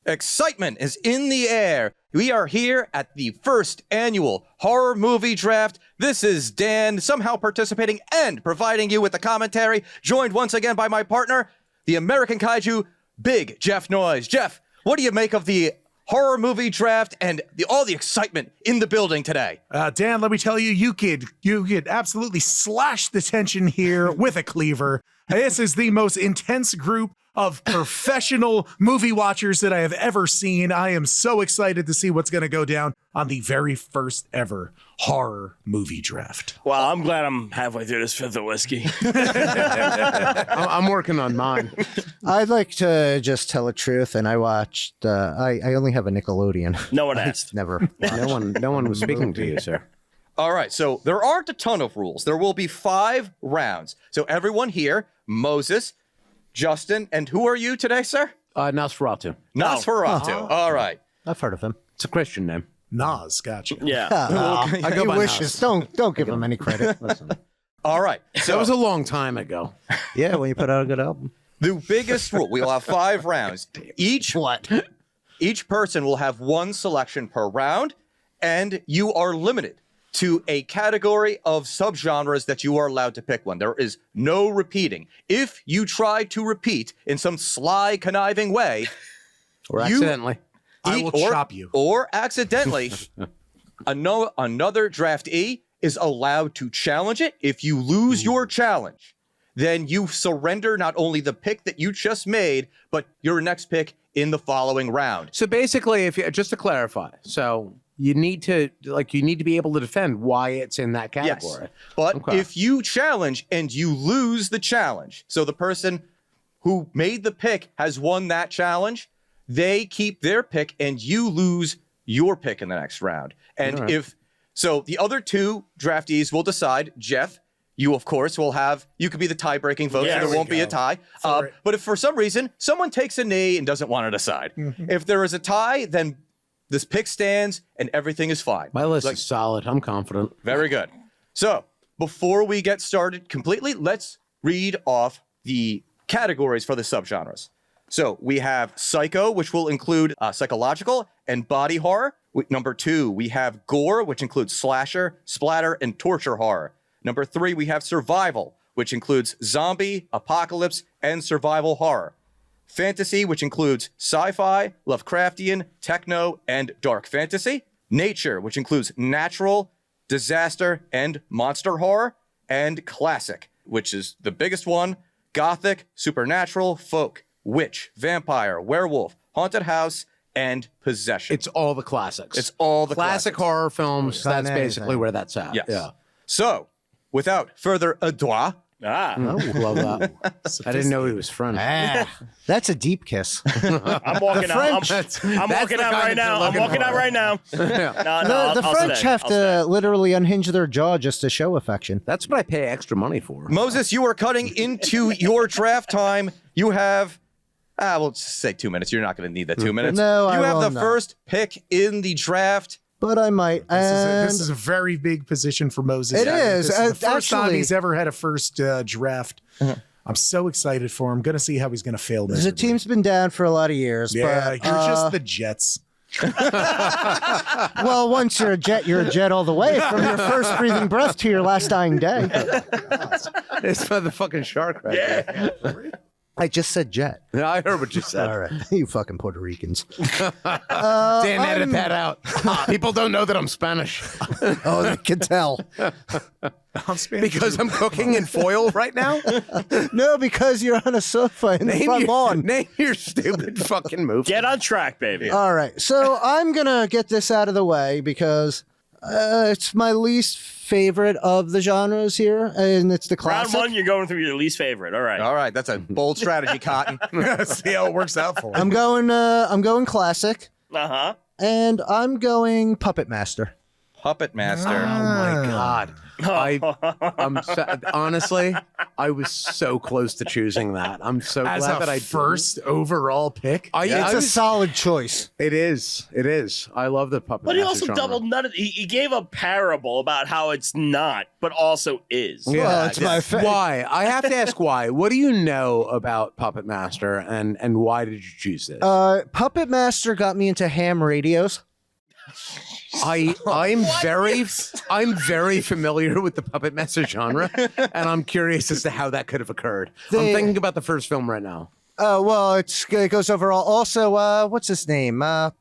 Excitement is in the air. We are here at the first annual horror movie draft. This is Dan, somehow participating and providing you with the commentary, joined once again by my partner, the American Kaiju, Big Jeff Noyes. Jeff, what do you make of the horror movie draft and all the excitement in the building today? Dan, let me tell you, you could absolutely slash the tension here with a cleaver. This is the most intense group of professional movie watchers that I have ever seen. I am so excited to see what's going to go down on the very first ever horror movie draft. Well, I'm glad I'm halfway through this fifth of whiskey. I'm working on mine. I'd like to just tell the truth, and I watched. I only have a Nickelodeon. No one asked. Never. No one was speaking to you, sir. All right, so there aren't a ton of rules. There will be 5 rounds. So everyone here, Moses, Justin, and who are you today, sir? Nosferatu. Nosferatu. All right. I've heard of him. It's a Christian name. Nas, gotcha. Yeah. I go He by wishes. Nas. Don't give him any credit. Listen, All right. that So was a long time ago. Yeah, when you put out a good album. the biggest rule, we will have 5 rounds. Each person will have 1 selection per round, and you are limited to a category of subgenres that you are allowed to pick one. There is no repeating. If you try to repeat in some sly, conniving way, Or accidentally. I will chop you. Or accidentally, another draftee is allowed to challenge it. If you lose your challenge, then you surrender not only the pick that you just made, but your next pick in the following round. So basically, if you, just to clarify, so you need to be able to defend why it's in that category. Yes. But Okay. if you challenge and you lose the challenge, so the person who made the pick has won that challenge, they keep their pick and you lose your pick in the next round. And so the other 2 draftees will decide. Jeff, you of course you could be the tie-breaking vote, Yeah, so there won't be a tie. But if for some reason someone takes a knee and doesn't want to decide, if there is a tie, then this pick stands and everything is fine. My list is solid. I'm confident. Very good. So before we get started completely, let's read off the categories for the subgenres. So we have psycho, which will include psychological and body horror. Number 2, we have gore, which includes slasher, splatter, and torture horror. Number 3, we have survival, which includes zombie, apocalypse, and survival horror. Fantasy, which includes sci-fi, Lovecraftian, techno, and dark fantasy. Nature, which includes natural, disaster, and monster horror. And classic, which is the biggest one, gothic, supernatural, folk, witch, vampire, werewolf, haunted house, and possession. It's all the classics. It's all the classic classics. horror films. That's anything. basically where that's at. Yes. Yeah. So, without further ado, Oh, love that. I didn't know he was French. That's a deep kiss. I'm walking out. I'm walking out right now. I'm walking out right now. No, The French have to literally unhinge their jaw just to show affection. That's what I pay extra money for. Moses, you are cutting into your draft time. You have, we'll just say 2 minutes. You're not going to need that 2 minutes. No, you I have will the not. first pick in the draft. But I might. This is a very big position for Moses. It is. This is the first time Actually- he's ever had a first draft. I'm so excited for him. Going to see how he's going to fail The miserably. team's been down for a lot of years. Yeah, but, you're just the Jets. well, once you're a jet all the way from your first breathing breath to your last dying day. It's for the fucking shark right there. I just said jet. Yeah, I heard what you said. All right. You fucking Puerto Ricans. Dan, edit that out. People don't know that I'm Spanish. Oh, they can tell. I'm Spanish. Because I'm cooking in foil right now? No, because you're on a sofa in the front lawn. Name your stupid fucking movie. Get on track, baby. All right. So I'm going to get this out of the way because it's my least favorite of the genres here, and it's the Round classic. 1, you're going through your least favorite. All right. All right, that's a bold strategy, Cotton. See how it works out for him. I'm going classic, Uh-huh. and I'm going Puppet Master. Puppet Master. Oh my God. Honestly, I was so close to choosing that. I'm so As glad a that I first overall pick. It's a solid choice. It is. It is. I love the puppet. But he master also genre. double nutted. He gave a parable about how it's not, but also is. Yeah. Well, it's my favorite. Why? I have to ask why. What do you know about Puppet Master, and why did you choose this? Puppet Master got me into ham radios. I'm very familiar with the Puppet Master genre, and I'm curious as to how that could have occurred. I'm thinking about the first film right now. Well, it goes overall. Also, what's his name? The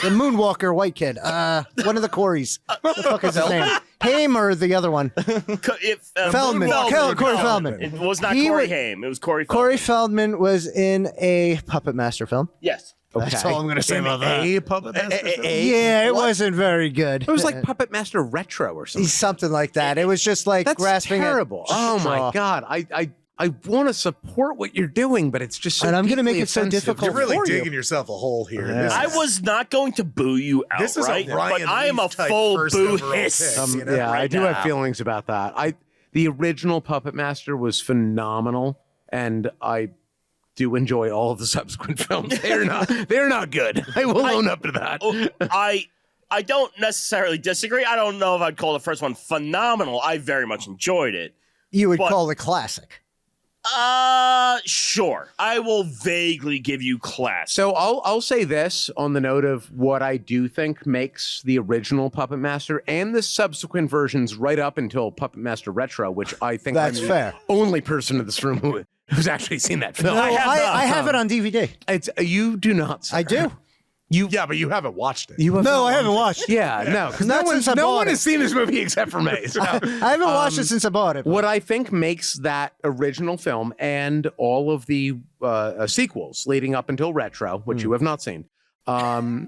Moonwalker white kid. One of the Coreys. What the fuck is his name? Haim or the other one? Feldman. Corey Feldman. It was not He Corey was- Haim. It was Corey Feldman. Corey Feldman was in a Puppet Master film. Yes. That's all I'm going to say about that. A puppet master film? Yeah, it wasn't very good. It was like Puppet Master Retro or something. He's something like that. It was just like That's grasping at terrible. Oh my straw. god. I want to support what you're doing, but it's just so And I'm gonna deeply make it so offensive. difficult You're really for you. digging yourself a hole here. Yeah. I was not going to boo you outright, This is a Ryan but I am a Leaf type full first boo overall hiss. pick, you know? Yeah, I right do now. have feelings about that. The original Puppet Master was phenomenal, and I do enjoy all of the subsequent films. They're not good. I will own up to that. I don't necessarily disagree. I don't know if I'd call the first one phenomenal. I very much enjoyed it. You would But- call it classic. Sure. I will vaguely give you class. So I'll say this on the note of what I do think makes the original Puppet Master and the subsequent versions right up until Puppet Master Retro, which I think That's I'm the fair. only person in this room who's actually seen that film. No, I have it on DVD. It's you do not. Sir. I do. Yeah, but you haven't watched it. No, I haven't watched it. Yeah, no, because Not since I no bought one it. has seen this movie except for me. So. I haven't watched it since I bought it. What I think makes that original film and all of the sequels leading up until Retro, which you have not seen, I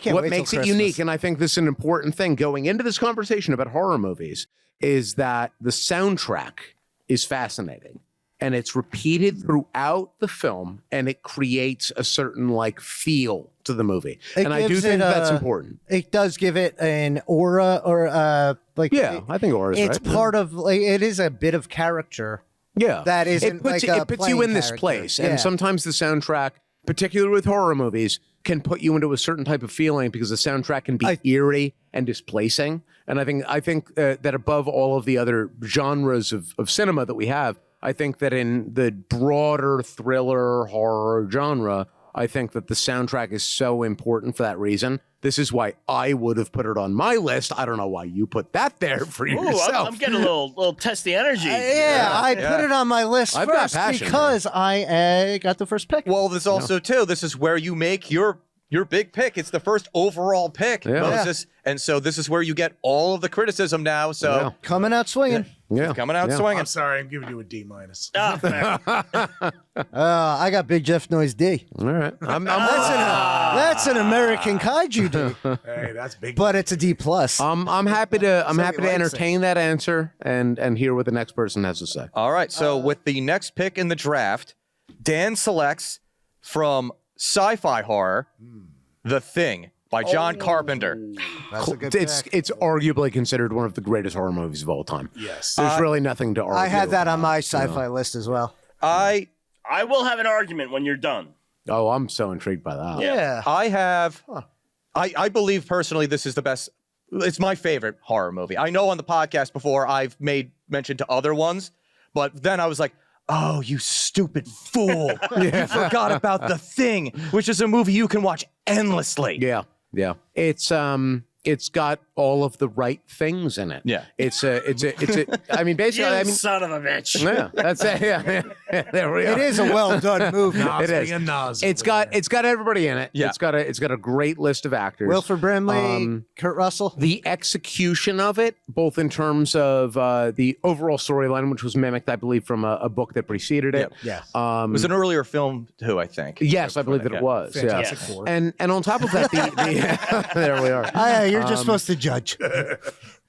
can't what wait till makes it Christmas. unique, and I think this is an important thing going into this conversation about horror movies, is that the soundtrack is fascinating. And it's repeated throughout the film, and it creates a certain like feel to the movie. And I do gives think it, that's important. It does give it an aura or like Yeah, I think Aura's it's right. part of like it is a bit of character. Yeah, that isn't like a it puts you playing in this character. place, Yeah. and sometimes the soundtrack, particularly with horror movies, can put you into a certain type of feeling because the soundtrack can be eerie and displacing. And I think that above all of the other genres of cinema that we have, I think that in the broader thriller horror genre, I think that the soundtrack is so important for that reason. This is why I would have put it on my list. I don't know why you put that there for Ooh, yourself. I'm getting a little testy energy. I put it on my list I've got first passion because I got the first pick. Well, this also too. This is where you make your big pick. It's the first overall pick, Moses, and so this is where you get all of the criticism now. So Coming out swinging. Yeah. coming out I'm swinging. sorry, I'm giving you a D minus. Fair. I got Big Jeff Noise D. All right. I'm That's an American kaiju D, Hey, that's big. but it's a D plus. I'm happy to likes entertain that answer and hear what the next person has to say. All right. So with the next pick in the draft, Dan selects from sci-fi horror, The Thing by John Carpenter. That's a good It's pick. it's arguably considered one of the greatest horror movies of all time. Yes. There's really nothing to argue. I had that on my sci-fi list as well. I will have an argument when you're done. Oh, I'm so intrigued by that. Yeah. have. I believe personally this is the best. It's my favorite horror movie. I know on the podcast before I've made mention to other ones, but then I was like, oh, you stupid fool. You forgot about The Thing, which is a movie you can watch endlessly. Yeah. Yeah. It's got all of the right things in it. Yeah. It's a I mean basically You I mean son of a bitch. yeah, that's it. Yeah. There we are. It is a well done movie. It is. It's got everybody in it. Yeah. It's got a great list of actors. Wilford Brimley, Kurt Russell. The execution of it, both in terms of the overall storyline, which was mimicked, I believe, from a book that preceded it. Yeah. It was an earlier film too, I think. Yes, I believe that it was. Fantastic Yeah. Four. And on top of that, there we are. You're just supposed to judge.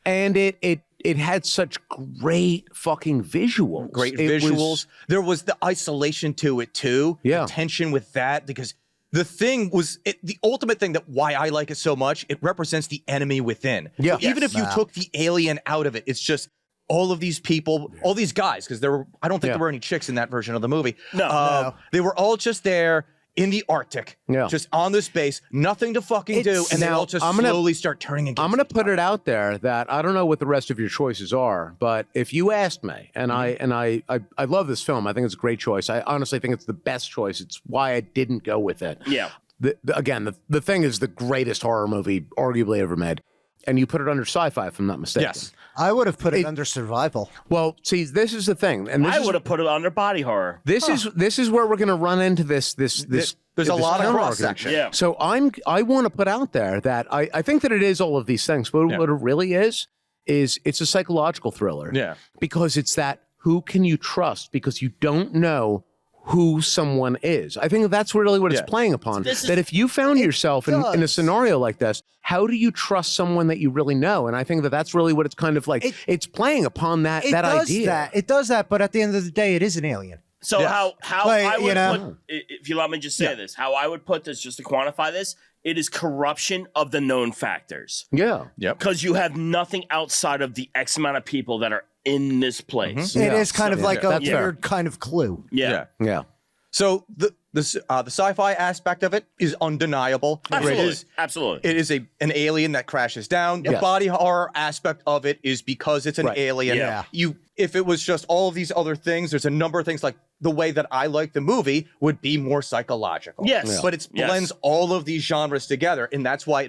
And it had such great fucking visuals. Great It visuals. was- There was the isolation to it too. Yeah. The tension with that because the thing was the ultimate thing that why I like it so much. It represents the enemy within. Yeah. So even if you took the alien out of it, it's just all of these people, all these guys, because I don't think there were any chicks in that version of the movie. No. They were all just there in the Arctic, just on this base, nothing to fucking do, and they all just slowly start turning against I'm going to put it out there that I don't know what the rest of your choices are, but if you asked me, and I love this film, I think it's a great choice. I honestly think it's the best choice. It's why I didn't go with it. Yeah. Again, the thing is the greatest horror movie arguably ever made, and you put it under sci-fi, if I'm not mistaken. Yes. I would have put it under survival. Well, see, this is the thing, and I would have put it under body horror. This is where we're going to run into this. There's a lot of cross section. Yeah. So I want to put out there that I think that it is all of these things, but what it really is it's a psychological thriller. Yeah. Because it's that who can you trust, because you don't know who someone is. I think that's really what it's playing upon. That if you found yourself in a scenario like this, how do you trust someone that you really know? And I think that that's really what it's kind of like. It's playing upon that idea. It does that, but at the end of the day, it is an alien. So how Like, I would you know? put, if you let me just say this, how I would put this, just to quantify this, it is corruption of the known factors. Yeah. Yep. Because you have nothing outside of the X amount of people that are in this place. It is kind of like a That's fair. weird kind of clue. Yeah. Yeah. So the sci-fi aspect of it is undeniable. Absolutely. It is an alien that crashes down. The Yes. body horror aspect of it is because it's an alien. Yeah. If it was just all of these other things, there's a number of things like the way that I like the movie would be more psychological. Yes. Yeah. But it blends all of these genres together, and that's why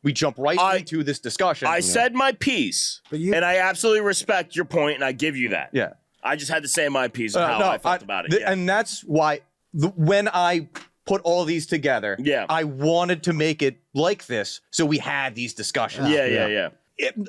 we jump right into this discussion. I said my piece, and I absolutely respect your point, and I give you that. Yeah. I just had to say my piece of how I felt about it. And that's why when I put all these together, I wanted to make it like this, so we had these discussions. Yeah.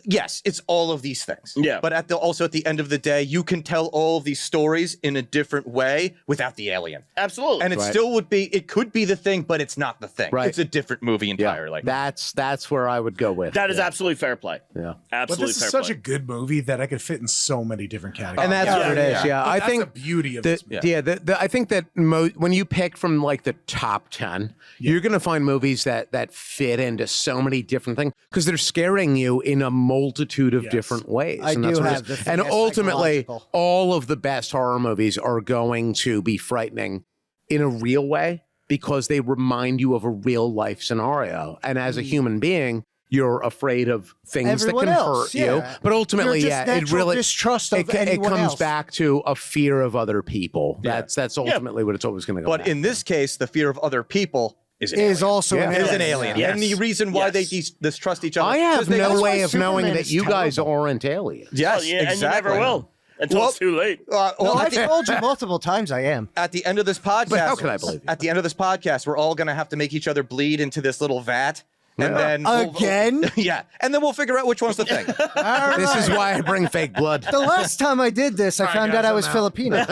Yes, it's all of these things. Yeah. But also at the end of the day, you can tell all of these stories in a different way without the alien. Absolutely. And it still would be, it could be the thing, but it's not the thing. Right. It's a different movie entirely. That's where I would go with. That is absolutely fair play. Yeah. But Absolutely this fair is such play. a good movie that I could fit in so many different categories. And that's what it is. Yeah. I That's think the beauty of that, this movie. I think that when you pick from like the top 10, you're going to find movies that fit into so many different things because they're scaring you in a multitude of different ways. I and do that's what it have is. the thing And as ultimately, psychological. all of the best horror movies are going to be frightening in a real way because they remind you of a real life scenario. And as a human being, you're afraid of things Everyone that can else, hurt you. But ultimately, You're just it natural really distrust of it anyone comes else. back to a fear of other people. That's ultimately what it's always going to go But back in this case, the fear of other people is an Is alien. also an Is alien. an alien. Yes. And the reason why they Yes. distrust each other. I have is no why way of knowing Superman that is you guys terrible. aren't aliens. Yes, And you exactly. never will until it's too late. Well, No, at I've the- told you multiple times I am. at the end of this podcast, how can I believe you? At the end of this podcast, we're all going to have to make each other bleed into this little vat. And then Again? yeah. And then we'll figure out which one's the thing. This is why I bring fake blood. The last time I did this, I found guys, out I I'm was out. Filipino.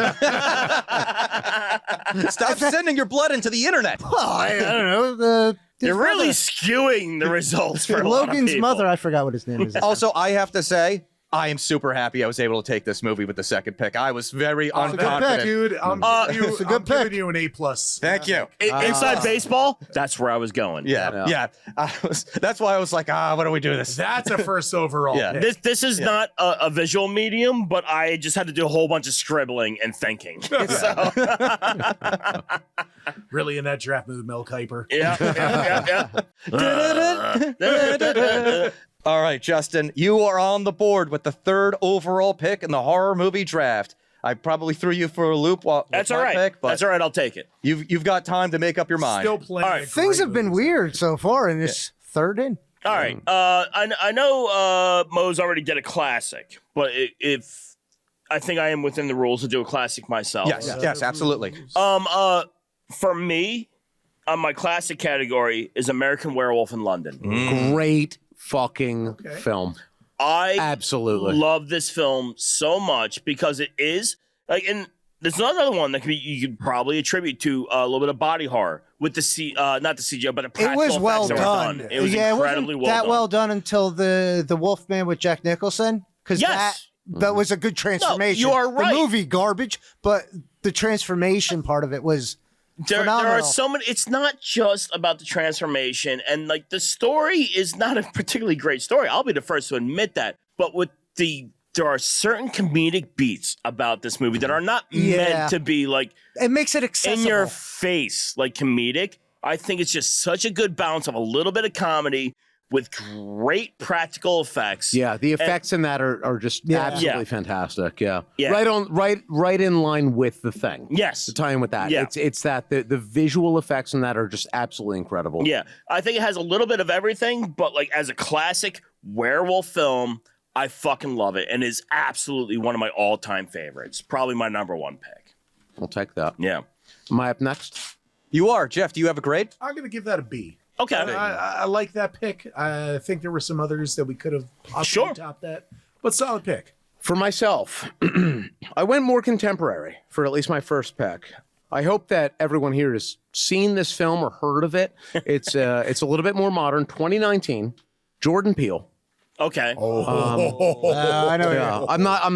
Stop sending your blood into the internet. Well, I don't know. You're really skewing the results for a lot of Logan's people. mother, I forgot what his name is. Also, I have to say, I am super happy I was able to take this movie with the second pick. I was very unconfident. Dude, I'm It's a good giving pick. you an A+. Thank you. Inside baseball, that's where I was going. Yeah. That's why I was like, what do we do this? That's a first overall Yeah. pick. This is not a visual medium, but I just had to do a whole bunch of scribbling and thinking. So, Really in that draft mood, Mel Kiper. yeah. All right, Justin, you are on the board with the third overall pick in the horror movie draft. I probably threw you for a loop. That's with all my right. Pick, but That's all right. I'll take it. You've got time to make up your mind. Still playing. All right. Things have been weird so far in this third in. All right. I know Mo's already did a classic, but if I think I am within the rules to do a classic myself. Yes, absolutely. For me, my classic category is American Werewolf in London. Great fucking film. I Absolutely. love this film so much because it is like, and there's another one that you could probably attribute to a little bit of body horror with the not the CGI, but the It practical was well effects that were done. It was yeah, incredibly it wasn't that well done until the Wolfman with Jack Nicholson. Because Yes. that was a good transformation. you are right. The movie garbage, but the transformation part of it was There are Phenomenal. so many. It's not just about the transformation, and like the story is not a particularly great story. I'll be the first to admit that. But there are certain comedic beats about this movie that are not meant to be like It makes it accessible. in your face, like comedic. I think it's just such a good balance of a little bit of comedy with great practical effects. Yeah, the effects in that are just absolutely fantastic. Yeah. Yeah. Right in line with the thing. Yes. To tie in with that. Yeah. It's that the visual effects in that are just absolutely incredible. Yeah, I think it has a little bit of everything, but like as a classic werewolf film, I fucking love it, and is absolutely one of my all-time favorites. Probably my number one pick. I'll take that. Yeah. Am I up next? You are. Jeff, do you have a grade? I'm going to give that a B. Okay. I like that pick. I think there were some others that we could have possibly topped that, but solid pick. For myself, I went more contemporary for at least my first pick. I hope that everyone here has seen this film or heard of it. It's a little bit more modern. 2019, Jordan Peele. Okay. I know. Yeah, I'm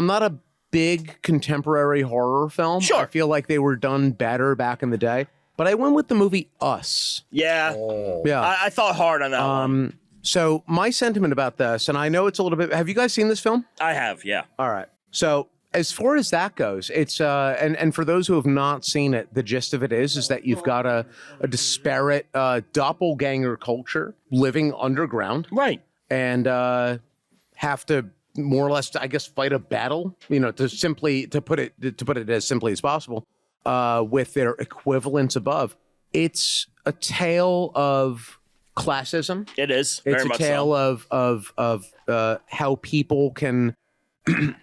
not a big contemporary horror film. Sure. I feel like they were done better back in the day. But I went with the movie Us. Yeah. Yeah. I thought hard on that one. So my sentiment about this, and I know it's a little bit. Have you guys seen this film? I have, yeah. All right. So as far as that goes, it's and for those who have not seen it, the gist of it is that you've got a disparate doppelganger culture living underground, Right. and have to more or less, I guess, fight a battle. You know, to put it as simply as possible, with their equivalents above. It's a tale of classism. It is. Very It's a much tale so. of how people can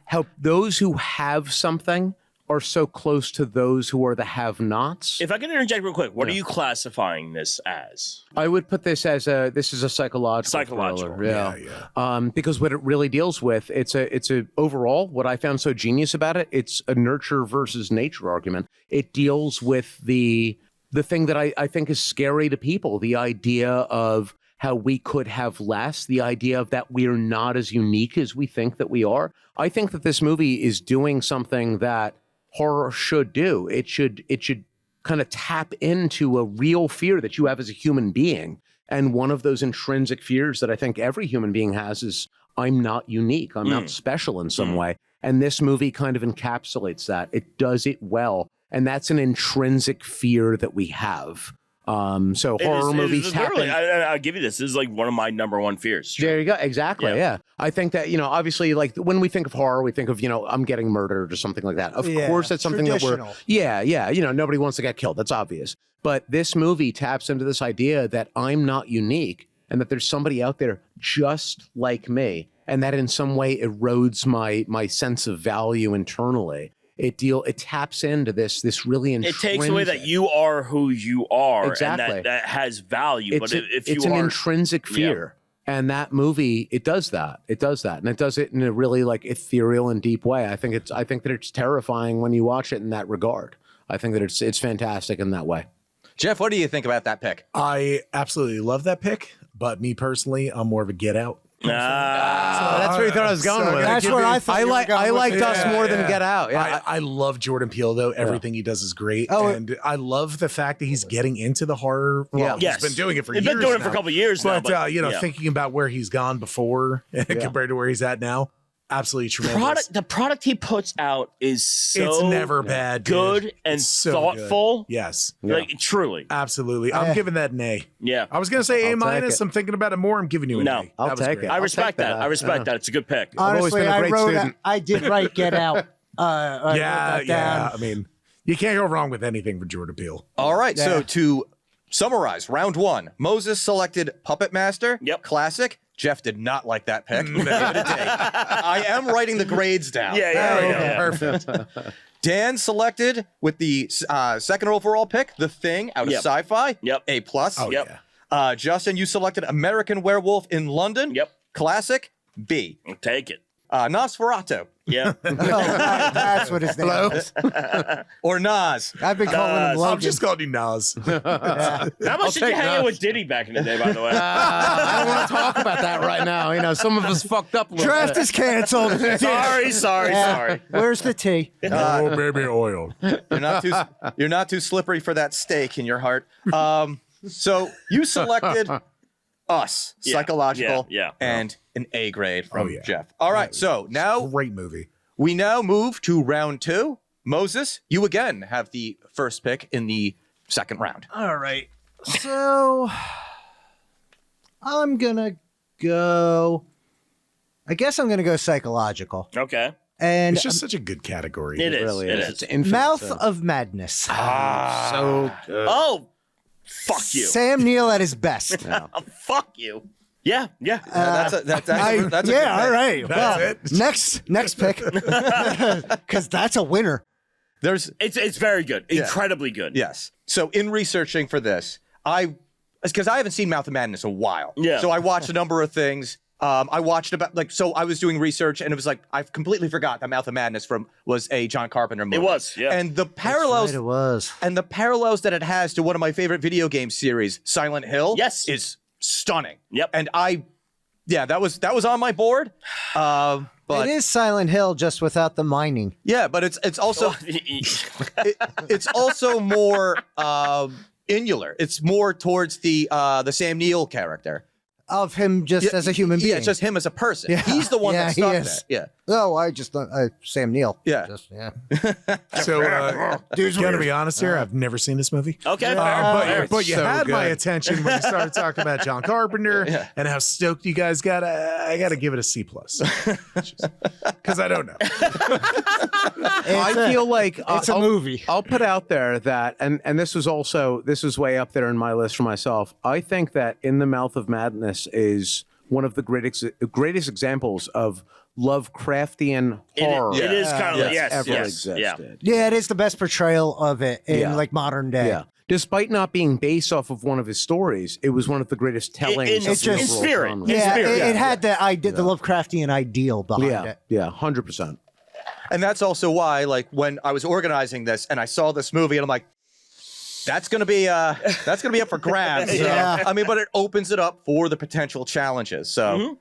help those who have something are so close to those who are the have-nots. If I can interject real quick, what are you classifying this as? I would put this as this is a psychological Psychological. thriller. Yeah. Because what it really deals with, it's a overall, what I found so genius about it, it's a nurture versus nature argument. It deals with the thing that I think is scary to people, the idea of how we could have less, the idea of that we are not as unique as we think that we are. I think that this movie is doing something that horror should do. It should kind of tap into a real fear that you have as a human being. And one of those intrinsic fears that I think every human being has is, I'm not unique. I'm not special in some way. And this movie kind of encapsulates that. It does it well. And that's an intrinsic fear that we have. So horror movies happen. I'll give you this. This is like one of my number one fears. There you go. Exactly. Yeah. I think that, obviously, like when we think of horror, we think of, I'm getting murdered or something like that. Of course, that's something that we're, nobody wants to get killed. That's obvious. But this movie taps into this idea that I'm not unique and that there's somebody out there just like me. And that in some way erodes my sense of value internally. It taps into this really intrinsic. It takes away that you are who you are. Exactly. And that has value. It's an intrinsic fear. And that movie, it does that. It does that. And it does it in a really like ethereal and deep way. I think that it's terrifying when you watch it in that regard. I think that it's fantastic in that way. Jeff, what do you think about that pick? I absolutely love that pick, but me personally, I'm more of a Get Out. That's where you thought I was going with it. That's where I thought I you were like going I with liked it. Us more than Get Out. Yeah. I love Jordan Peele though. Everything he does is great, and I love the fact that he's getting into the horror. Well, Yes. he's been doing it for He's years. been doing it now. for a couple of years now. But, thinking about where he's gone before compared to where he's at now, absolutely tremendous. The product he puts out is so It's never bad, dude. good and It's so thoughtful. good. Yes, Like truly. absolutely. I'm giving that an A. Yeah. I was gonna say A I'll minus. take it. I'm thinking about it more. I'm giving you an No. A. I'll That was take great. it. I I'll respect take that. that. I respect that. It's a good pick. always Honestly, been a great student. I did write Get Out. I wrote that down. I mean, you can't go wrong with anything for Jordan Peele. All right, so to summarize, round one, Moses selected Puppet Master. Yep. Classic. Jeff did not like that pick. Give it a take. I am writing the grades down. Yeah. Perfect. Dan selected with the second overall pick, The Thing out of Yep. Sci-Fi. Yep. A plus. Oh, Yep. yeah. Justin, you selected American Werewolf in London. Yep. Classic. B. Take it. Nosferatu Yeah. No, that's what his name is. Or Nas. I've been calling him I'm Logan. just calling you Nas. Yeah. How much did you take hang out Nas. with Diddy back in the day, by the way? I don't want to talk about that right now. You know, some of us fucked up a little Draft bit. is canceled. Sorry. Where's the tea? Oh, baby oil. You're not too slippery for that steak in your heart. So you selected us, Yeah, psychological, yeah. and an A grade from yeah. Jeff. All right, so now Great movie. we now move to round 2. Moses, you again have the first pick in the second round. All right. So I'm going to go. I guess I'm going to go psychological. Okay. And It's just such a good category. It is. Really It is. is. It's infinite. Mouth of Madness. So good. Oh, fuck you. Sam Neill at his best. Oh, fuck you. Yeah. That's a good yeah, pick. all right. That's Well, it. next pick. Because that's a winner. There's It's very good. Incredibly good. yes. So in researching for this, because I haven't seen Mouth of Madness in a while. Yeah. So I watched a number of things. I watched so I was doing research and it was like I completely forgot that Mouth of Madness was a John Carpenter movie. It was, yeah. And the parallels Right, it was. and the parallels that it has to one of my favorite video game series, Silent Hill, Yes. is stunning. Yep. And that was on my board. But It is Silent Hill, just without the mining. yeah, but it's also it's also more insular. It's more towards the Sam Neill character. Of him just as a human being. Yeah, it's just him as a person. Yeah. He's the one Yeah, that he stuck is. that. Yeah. Oh, I just Sam Neill. Yeah. Just, yeah. So, gotta be honest here, I've never seen this movie. Okay. But you So had my good. attention when you started talking about John Carpenter Yeah. and how stoked you guys got. I got to give it a C+. Because I don't know. I feel like it's a movie. I'll put out there that, and this was way up there in my list for myself. I think that In the Mouth of Madness is one of the greatest examples of Lovecraftian horror. It is kind of ever yes. existed. Yeah, it is the best portrayal of it in Yeah. like modern day. Yeah. Despite not being based off of one of his stories, it was one of the greatest tellings in of the spirit. overall genre. In Yeah, spirit. it had the Lovecraftian ideal behind Yeah, it. yeah, 100%. And that's also why, like, when I was organizing this and I saw this movie, and I'm like, that's gonna be up for grabs. So, Yeah. I mean, but it opens it up for the potential challenges. So,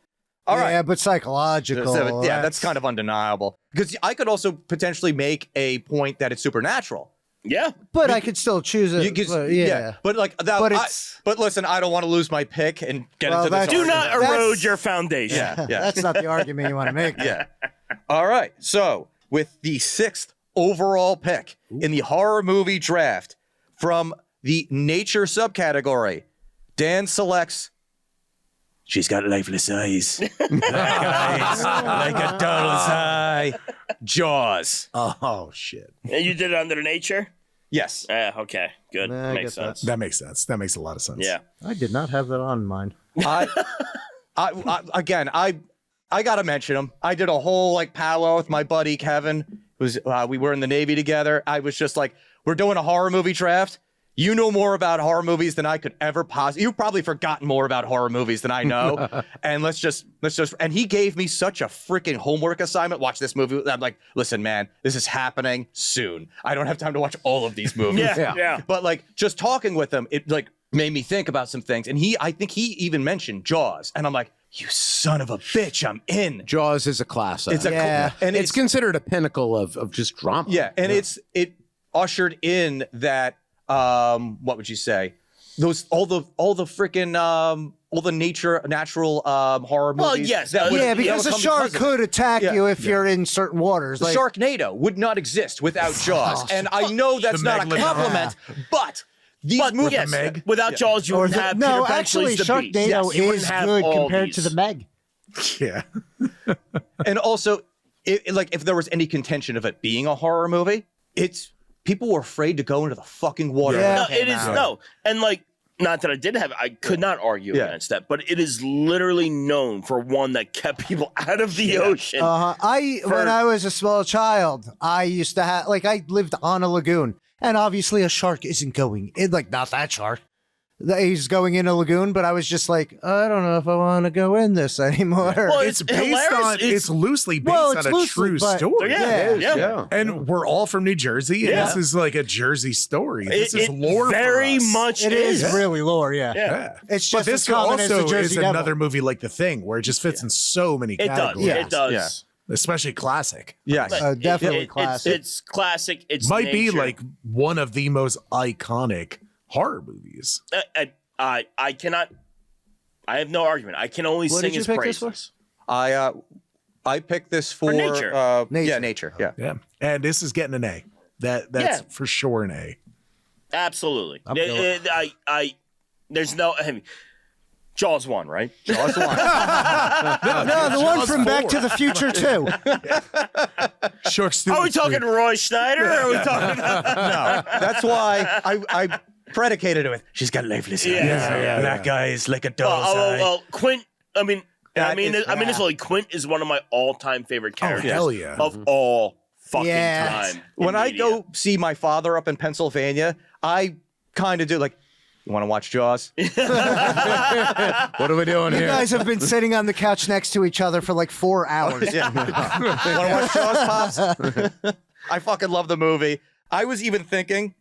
all right. Yeah, but psychological. So, yeah, that's kind of undeniable. Because I could also potentially make a point that it's supernatural. Yeah. But I could still choose it. You could- but, yeah. But like that. But I- it's- but listen, I don't want to lose my pick and get Well, into this. that's- Do not argument. erode That's- your foundation. Yeah, yeah, That's not the argument you want to make. yeah. All right. So with the 6th overall pick in the horror movie draft from the nature subcategory, Dan selects. She's got lifeless eyes, like a doll's eye. Jaws. Oh, shit. And you did it under nature? Yes. Yeah, okay. Good. Nah, I Makes get that. sense. That makes sense. That makes a lot of sense. Yeah. I did not have that on mine. I gotta mention him. I did a whole like powwow with my buddy Kevin. We were in the Navy together. I was just like, we're doing a horror movie draft. You know more about horror movies than I could ever possibly. You've probably forgotten more about horror movies than I know. And let's just. And he gave me such a freaking homework assignment. Watch this movie. I'm like, listen, man, this is happening soon. I don't have time to watch all of these movies. Yeah. But like just talking with him, it like made me think about some things. And I think he even mentioned Jaws. And I'm like, you son of a bitch, I'm in. Jaws is a classic. It's a Yeah. and it's considered a pinnacle of just drama. yeah, and it ushered in that what would you say? Those all the freaking all the natural horror movies. Well, yes. that would- Yeah, that because would a come shark because of it. could attack Yeah. you if you're in certain waters. The Like, Sharknado would not exist without Jaws, and I know that's The not a Meg compliment, but these movies. Yes, Meg? without Jaws, you or wouldn't the- have no, Peter actually, Benchley's The Beast. Sharknado Yes, you wouldn't is have good all compared these. to the Meg. Yeah. And also, like if there was any contention of it being a horror movie, people were afraid to go into the fucking water. Yeah. No, it is no, and like not that I could not argue Yeah. against that, but it is literally known for one that kept people out of the ocean. When I was a small child, I used to have I lived on a lagoon, and obviously a shark isn't going in. Like not that shark. he's going in a lagoon, but I was just like, I don't know if I want to go in this anymore. Well, It's based on. It's loosely based Well, it's on a loosely, true but- story. Yeah. And we're all from New Jersey, and Yeah. this is like a Jersey story. This is It lore. very for us. much It is really lore, yeah. Yeah. It's But just this as common as the also Jersey is Devil. another movie like The Thing, where it just fits in so many It does. categories. Yeah. It does. Yeah. Especially classic. Yes. Definitely classic. It's classic. It's Might be nature. like one of the most iconic horror movies. I cannot. I have no argument. I can only What sing did you his pick this praises. I picked this for nature. Nature. Yeah, nature. Yeah. Yeah. And this is getting an A. That's Yeah. for sure an A. Absolutely. I'm going- There's no. I mean, Jaws 1, right? Jaws 1. No, the one from Back to the Future too. Short, stupid, Are we talking sweet. Roy Schneider? Or are we talking? No, that's why I predicated it with. She's got lifeless eyes. Yeah. That guy is like a doll's eye. well, Quint. I mean, That is- it's like Quint is one of my all-time favorite characters hell yeah. of all fucking Yeah. time. in When I media. go see my father up in Pennsylvania, I kind of do like, you want to watch Jaws? What are we doing You here? guys have been sitting on the couch next to each other for like 4 hours. Yeah. Want to watch Jaws, Pops? I fucking love the movie. I was even thinking,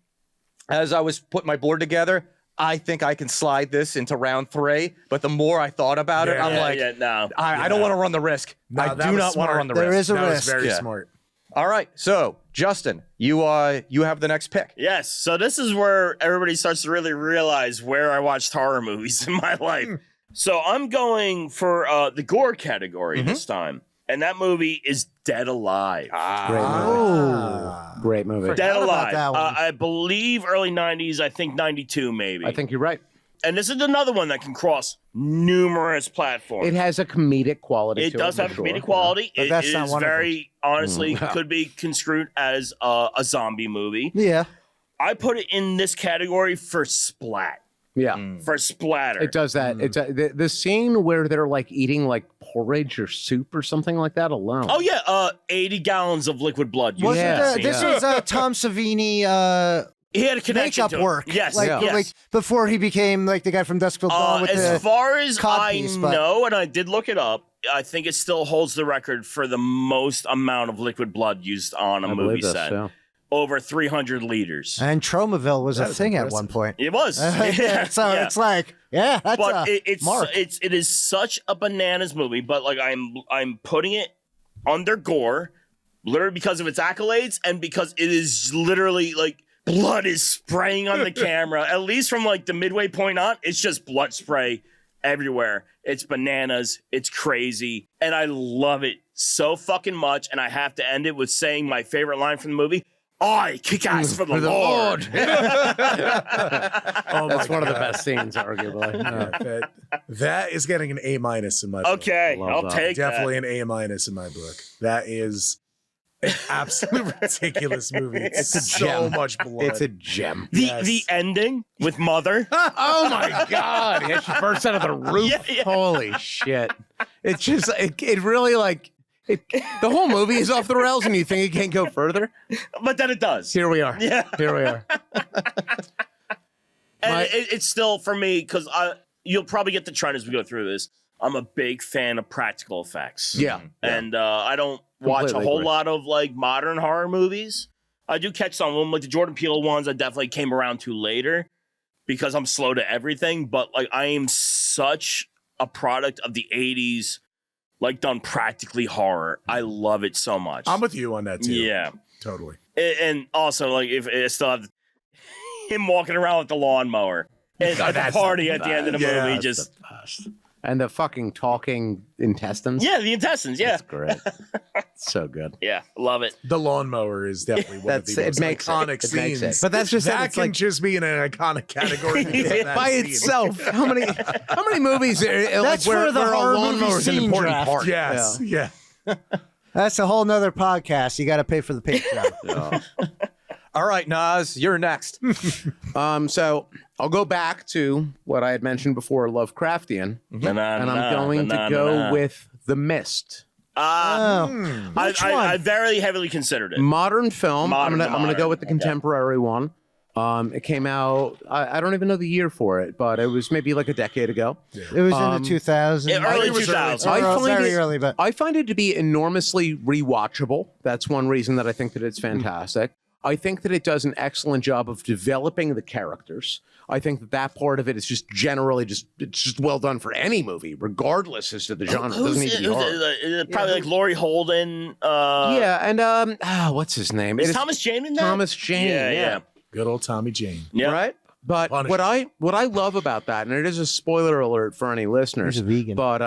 as I was putting my board together, I think I can slide this into round 3. But the more I thought about it, I'm like, no. I don't want to run the risk. No, I that do was not want to smart. run the There risk. is a That was risk. very Yeah. smart. All right. So, Justin, you have the next pick. Yes. So this is where everybody starts to really realize where I watched horror movies in my life. So I'm going for the gore category this time. And that movie is Dead Alive. Great movie. Dead forgot about Alive. that one. I believe early 90s. I think 92 maybe. I think you're right. And this is another one that can cross numerous platforms. It has a comedic quality. It to does for have a sure. comedic quality. But It that's not is one of them. very, honestly, could be construed as a zombie movie. Yeah. I put it in this category for splat. Yeah. For splatter. It does that. It's the scene where they're like eating like porridge or soup or something like that alone. Oh yeah, 80 gallons of liquid blood. used Wasn't in that the- scene. this was Tom Savini He had a connection makeup to it. work. Yes, Like, yes. like before he became like the guy from Dusk Till Dawn with As the far as I codpiece, but- know, and I did look it up, I think it still holds the record for the most amount of liquid blood used on a I movie believe this, set. yeah. Over 300 liters. and Tromaville was a thing at one point. It was. So Yeah. it's like, yeah, that's But a it's mark. it is such a bananas movie, but like I'm putting it under gore, literally because of its accolades and because it is literally like blood is spraying on the camera. At least from like the midway point on, it's just blood spray everywhere. It's bananas. It's crazy, and I love it so fucking much. And I have to end it with saying my favorite line from the movie. I kick ass for the Lord. Oh That's my one of the God. best scenes, arguably. That is getting an A- in my book. Okay, Love I'll that. take Definitely an A- in my book. That is an absolute ridiculous movie. It's a so gem. much blood. It's a gem. that. The ending with Mother. Oh my God! Yeah, she bursts out of the roof. Yeah. Holy shit! It's just it really like the whole movie is off the rails, and you think it can't go further. But then it does. Here we are. Yeah. Here we are. And My- it's still for me because you'll probably get the trend as we go through this. I'm a big fan of practical effects. Yeah. And I don't watch a Completely whole agree. lot of like modern horror movies. I do catch some of them, like the Jordan Peele ones. I definitely came around to later because I'm slow to everything. But like I am such a product of the '80s, like done practically horror. I love it so much. I'm with you on that too. Yeah. Totally. And also, like, if I still have him walking around with the lawnmower and at the party at the end of the Yeah, movie, that's just And the fucking talking intestines. yeah, the intestines, yeah, It's great. So good. yeah, love it. The lawnmower is definitely one of the That's- most it makes it. iconic It makes scenes. it. But that's just it. that It's can like- just be in an iconic category that By scene. itself, how many movies are That's like for the where a horror movie lawnmower is an scene important draft. part? Yes. Yeah. That's a whole nother podcast. You got to pay for the Patreon. All right, Nas, you're next. So I'll go back to what I had mentioned before, Lovecraftian, and I'm going to go with The Mist. Which one? I very heavily considered it. Modern film. Modern, I'm gonna go with the okay. contemporary one. It came out, I don't even know the year for it, but it was maybe like a decade ago. It was in the 2000s. Early 2000s. Very early, but I find it to be enormously rewatchable. That's one reason that I think that it's fantastic. I think that it does an excellent job of developing the characters. I think that part of it is just generally it's just well done for any movie, regardless as to the genre. It doesn't need to be horror. Probably like Laurie Holden. Yeah, and what's his name? Is Thomas Jane in that? Thomas Jane. Yeah. Good old Tommy Jane. Yeah. Right? But Punisher. what I love about that, and it is a spoiler alert for any listeners, He's a vegan. but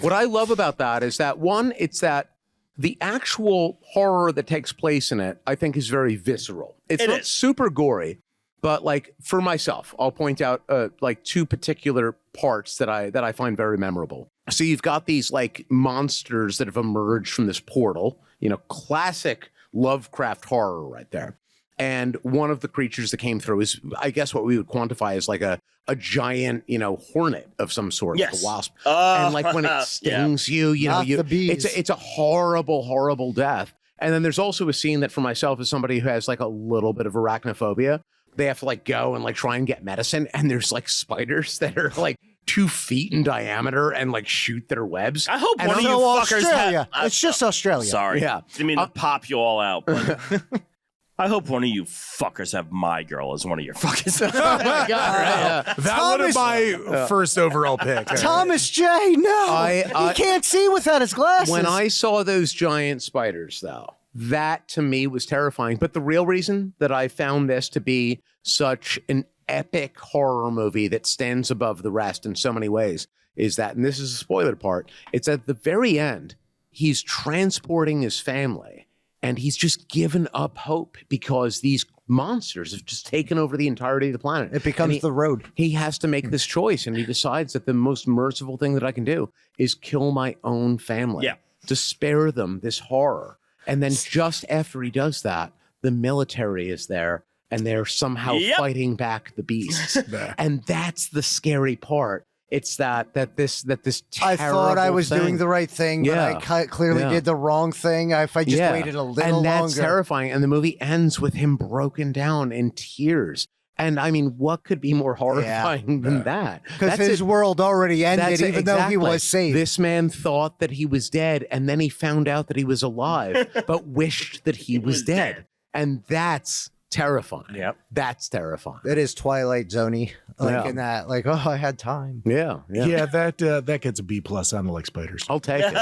what I love about that is that one, it's that the actual horror that takes place in it, I think, is very visceral. It's not super gory, but like for myself, I'll point out like two particular parts that I find very memorable. So you've got these like monsters that have emerged from this portal, classic Lovecraft horror right there. And one of the creatures that came through is, I guess, what we would quantify as like a giant, hornet of some sort, like a wasp. And like when it stings you, the bees. it's a horrible, horrible death. And then there's also a scene that for myself, as somebody who has like a little bit of arachnophobia, they have to like go and like try and get medicine. And there's like spiders that are like 2 feet in diameter and like shoot their webs. I hope and one of you fuckers Australia. have... It's just Australia. Sorry. Yeah. Didn't mean to pop you all out, but... I hope one of you fuckers have my girl as one of your fuckers. Oh my God, right? That would have my first overall pick. Thomas J. No, he can't see without his glasses. When I saw those giant spiders, though, that to me was terrifying. But the real reason that I found this to be such an epic horror movie that stands above the rest in so many ways is that, and this is a spoiler part, it's at the very end, he's transporting his family. And he's just given up hope because these monsters have just taken over the entirety of the planet. It becomes the road. He has to make this choice, and he decides that the most merciful thing that I can do is kill my own family to spare them this horror. And then just after he does that, the military is there, and they're somehow fighting back the beasts. And that's the scary part. It's that this I thought I was thing. doing the right thing, but I clearly did the wrong thing. If I just waited a little and that's longer. terrifying. And the movie ends with him broken down in tears. And I mean, what could be more horrifying than that? Because his world already ended, even though he was saved. This man thought that he was dead, and then he found out that he was alive, but wished that he was dead. And that's terrifying. Yep. That's terrifying. It is Twilight Zone-y, in that, I had time. Yeah, that gets a B+ on the like spiders. I'll take it.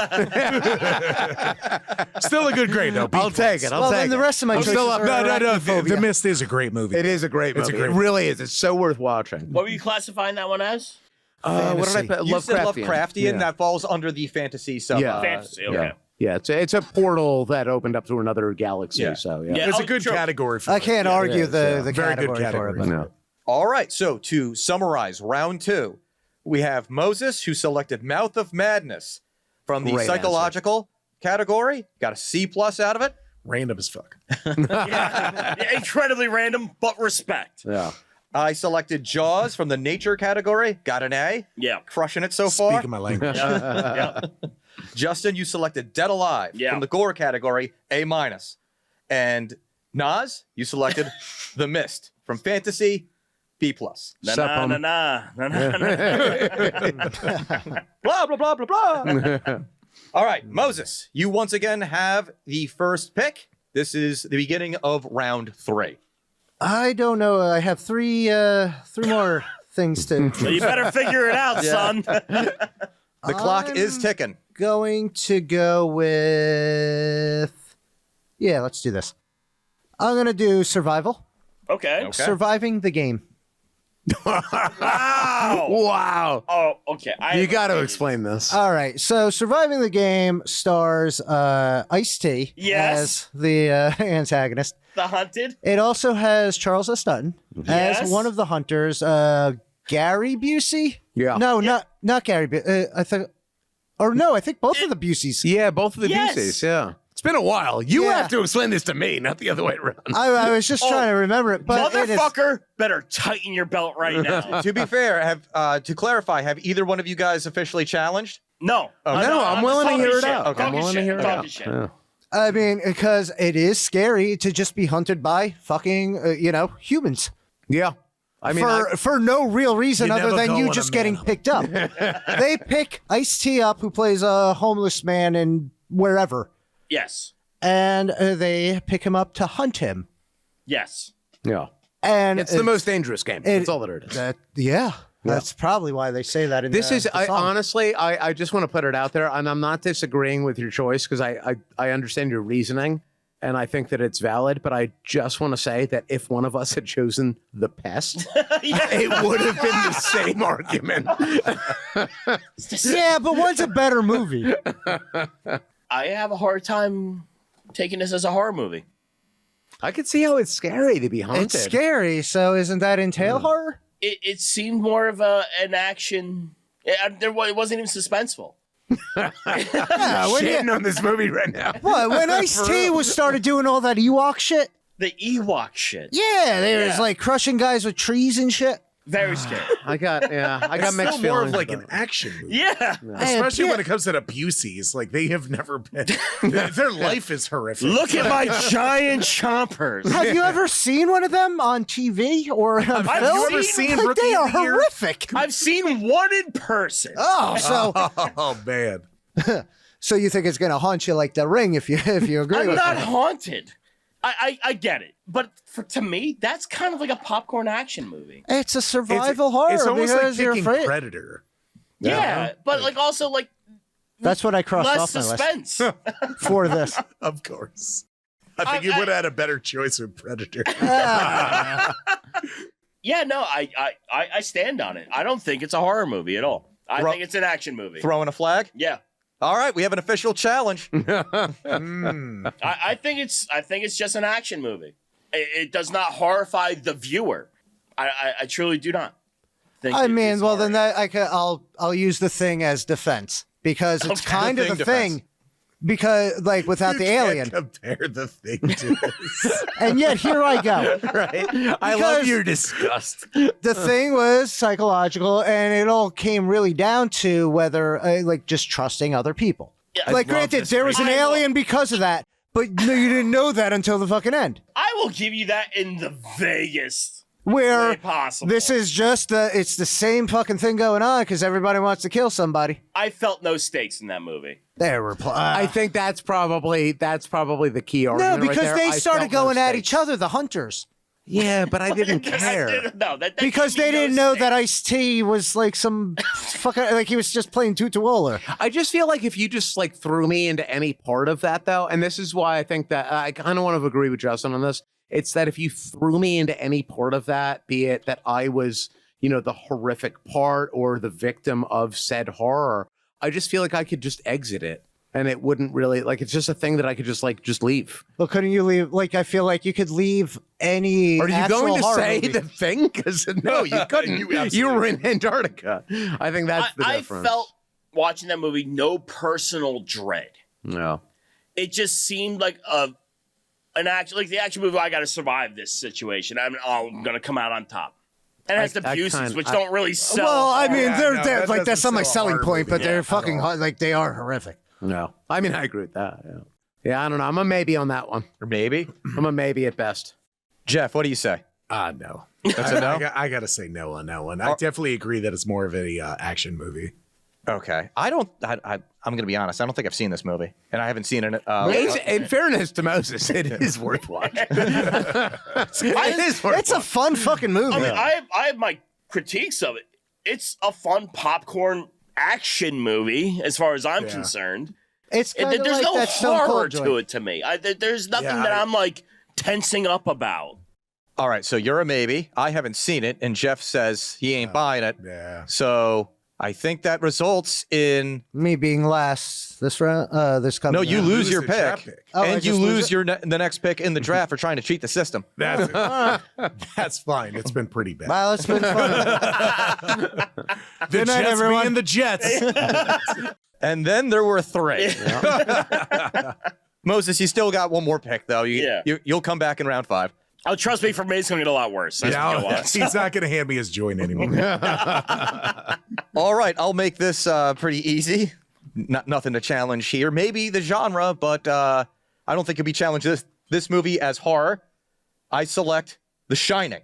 Still a good grade, though. B+. I'll take it. Well, then the rest of my choices are No. arachnophobia. The Mist is a great movie. It is a great movie. It really is. It's so worth watching. What were you classifying that one as? What did I put? You said Lovecraftian. That falls under the fantasy sub. Fantasy, okay. Yeah, it's a portal that opened up to another galaxy. Yeah. So It's a good category for I it. can't argue the Very good category for it. category. but- All right. So to summarize, round 2, we have Moses, who selected Mouth of Madness from the Great psychological category. Got a C+ out of it. Random as fuck. Incredibly random, but respect. Yeah. I selected Jaws from the nature category. Got an A. Yeah. Crushing it so far. Speaking my language. Justin, you selected Dead Alive from the gore category, A-. And Nas, you selected The Mist from fantasy, B+. Na na na na na. Blah, blah, blah, blah, blah. All right, Moses, you once again have the first pick. This is the beginning of round 3. I don't know. I have three more things to. So you better figure it out, son. The clock is ticking. Going to go with. Yeah, let's do this. I'm going to do survival. Okay. Surviving the game. Wow. Wow. Oh, okay. You got to explain this. All right. So, surviving the game stars Ice-T as the antagonist. The Hunted. It also has Charles S. Dutton as one of the hunters. Gary Busey? Yeah. No, not Gary. I think both of the Buseys. Yeah, both of the Yes. Buseys. Yeah. It's been a while. You have to explain this to me, not the other way around. I was just trying to remember it, but Motherfucker, better tighten your belt right now. To be fair, to clarify, have either one of you guys officially challenged? No. No, I'm willing to hear it out. Okay. I'm willing to hear it out. Shit. Yeah. I mean, because it is scary to just be hunted by fucking, humans. Yeah. I mean, for no real reason You other never than go you on a just getting manhunt. picked up. They pick Ice-T up, who plays a homeless man in wherever, Yes. and they pick him up to hunt him. Yes. yeah. And It's the most dangerous game. That's all that it is. That's probably why they say that in This is, the I song. honestly, I just want to put it out there, and I'm not disagreeing with your choice because I understand your reasoning, and I think that it's valid, but I just want to say that if one of us had chosen The Pest, it would have been the same argument. Yeah, but one's a better movie. I have a hard time taking this as a horror movie. I could see how it's scary to be haunted. It's scary, so isn't that entail horror? It seemed more of an action. It wasn't even suspenseful. Yeah, when Shitting on this movie right now. when Ice-T started doing all that Ewok shit? The Ewok shit. Yeah, they was like crushing guys with trees and shit. Very scary. I got It's mixed still more feelings. of like about an it. action movie. Yeah. Especially Yeah. when it comes to the Buseys. Like, they have never been... Their life is horrific. Look at my giant chompers. Have you ever seen one of them on TV or on film? Have you ever seen Like, Rookie they of are the Year? horrific. I've seen one in person. Oh, so Oh, man. so you think it's gonna haunt you like The Ring if you agree I'm with not that? haunted. I get it. But to me, that's kind of like a popcorn action movie. It's a survival horror It's almost like because you're picking afraid. Predator. Yeah. But like also like That's what I crossed less off my list suspense. for this. Of course. I think you would have had a better choice with Predator. Yeah, no, I stand on it. I don't think it's a horror movie at all. I think it's an action movie. Throwing a flag? Yeah. All right, we have an official challenge. I think it's just an action movie. It does not horrify the viewer. I truly do not think I it mean, is well, horror. then I'll use the thing as defense because it's Okay. kind of The the Thing thing. Because, like, without the alien. Compare the thing to this. And yet, here I go. Right? I Because- love your disgust. The thing was psychological, and it all came really down to whether, just trusting other people. Yeah, Like, love granted, this there was an movie. alien because of that, but no, you didn't know that until the fucking end. I will give you that in the vaguest Where way possible. this is just, it's the same fucking thing going on because everybody wants to kill somebody. I felt no stakes in that movie. There were I think that's probably the key no, argument. because right there. they I started felt no going at stakes. each other, the hunters. Yeah, but I didn't care. No, that Because gave they me no didn't know that stakes. Ice-T was like some fucking, like he was just playing Tutuola. I just feel like if you just like threw me into any part of that though, and this is why I think that I kind of want to agree with Justin on this, it's that if you threw me into any part of that, be it that I was, the horrific part or the victim of said horror, I just feel like I could just exit it. And it wouldn't really it's just a thing that I could just leave. Well, couldn't you leave? Like, I feel like you could leave any. Are you actual going to horror say movie. the thing? Because no, you couldn't. you were in Antarctica. I think that's the I difference. felt watching that movie no personal dread. No. It just seemed like an action, like the action movie. I got to survive this situation. I'm going to come out on top. And it has the I Buseys, kinda- which don't really sell. Well, I mean, Yeah, they're no, they're that like that's doesn't not my sell a selling horror point, but movie they're at fucking all. like they are horrific. No. I mean, I agree with that. Yeah. Yeah, I don't know. I'm a maybe on that one. Or maybe. I'm a maybe at best. Jeff, what do you say? No. That's a no? I got to say no on that one. I definitely agree that it's more of a action movie. Okay. I'm going to be honest. I don't think I've seen this movie. And I haven't seen it. In fairness to Moses, it is worth watching. It is worth It's a fun fucking movie. I mean, I have my critiques of it. It's a fun popcorn action movie, as far as I'm concerned. It's kind of There's like no that Stone horror Cold to joint. it to me. There's nothing Yeah, that I'm like tensing up about. All right. So you're a maybe. I haven't seen it. And Jeff says he ain't buying it. Yeah. So I think that results in Me being last this round, this coming. no, you round. lose Lose your the draft pick, pick. Oh, I and you just lose lose it? your the next pick in the draft for trying to cheat the system. That's That's fine. It's been pretty bad. Wow, it's been fun. The Good night, Jets everyone. being the Jets. And then there were three. Moses, you still got one more pick though. You'll come back in round 5. Oh, trust me, for me, it's going to get a lot worse. As we go on. He's not going to hand me his joint anymore. All right, I'll make this pretty easy. Nothing to challenge here. Maybe the genre, but I don't think can be challenged. This movie as horror, I select The Shining.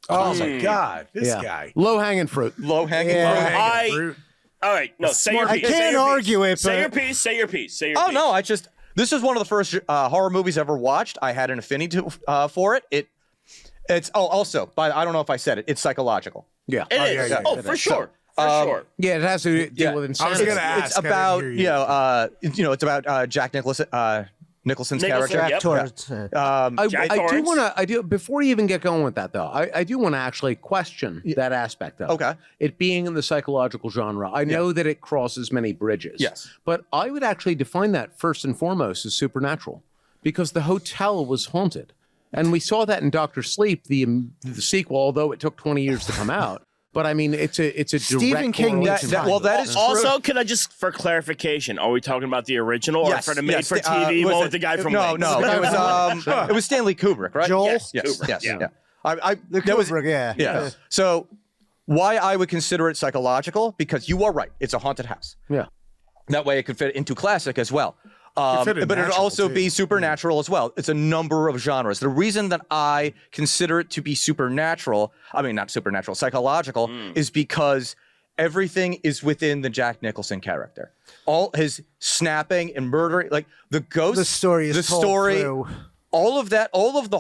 Oh my God, this guy. Low hanging fruit. Low hanging Yeah. fruit. All right, no, say your I piece. can't argue it, Say your but piece. Say your piece. Say your Oh piece. no, this is one of the first horror movies I ever watched. I had an affinity for it. It's also, but I don't know if I said it. It's psychological. Yeah. It is. yeah, Oh, for sure. For sure. Yeah, it has to deal with I was insanity. gonna ask. It's I didn't about hear it's about Jack Nicholson's Nicholson, character. yep. Torrance. Jack I do Torrance. want to. Before you even get going with that, though, I do want to actually question that aspect of Okay. it being in the psychological genre. I know that it crosses many bridges. Yes. but I would actually define that first and foremost as supernatural, because the hotel was haunted, and we saw that in Doctor Sleep, the sequel. Although it took 20 years to come out, but I mean, it's a Stephen direct King needs correlation. time. Well, that is true. Also, can I just, for clarification, are we talking about the original or for the made-for-TV was one it- with the guy from No, Wings? no, it was Stanley Kubrick, right? Joel? Yes, Yes, Kubrick, yes, yeah. yeah. The that was Kubrick, yeah. yeah. So why I would consider it psychological, because you are right. It's a haunted house. Yeah. That way it could fit into classic as well. fit in But it would natural, also too. be supernatural as well. It's a number of genres. The reason that I consider it to be supernatural, I mean, not supernatural, psychological, is because everything is within the Jack Nicholson character. All his snapping and murdering, like the ghost, The story is told through. all of that, all of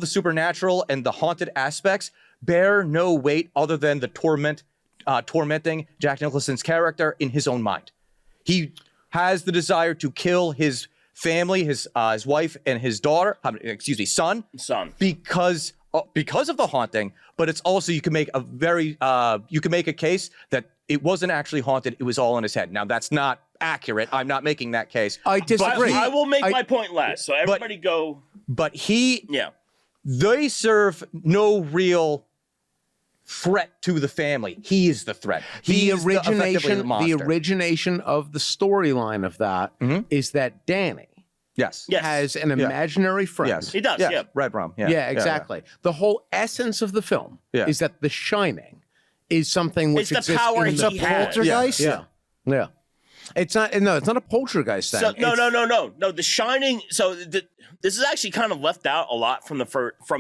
the supernatural and the haunted aspects bear no weight other than the tormenting Jack Nicholson's character in his own mind. He has the desire to kill his family, his wife and his daughter, son, because of the haunting. But it's also, you can make a case that it wasn't actually haunted. It was all in his head. Now that's not accurate. I'm not making that case. I disagree. I will make my point last. So everybody go. But Yeah. they serve no real threat to the family. He is the threat. He is effectively the monster. the origination of the storyline of that is that Danny Yes. Yes. has an imaginary friend. Yes. He does, yeah. Red rum. Yeah. Yeah, exactly. The whole essence of the film Yeah. is that The Shining is something which It's the exists power in he the has. Poltergeist? Yeah. Yeah. It's not a poltergeist thing. So, no. It's- No, The Shining. So this is actually kind of left out a lot from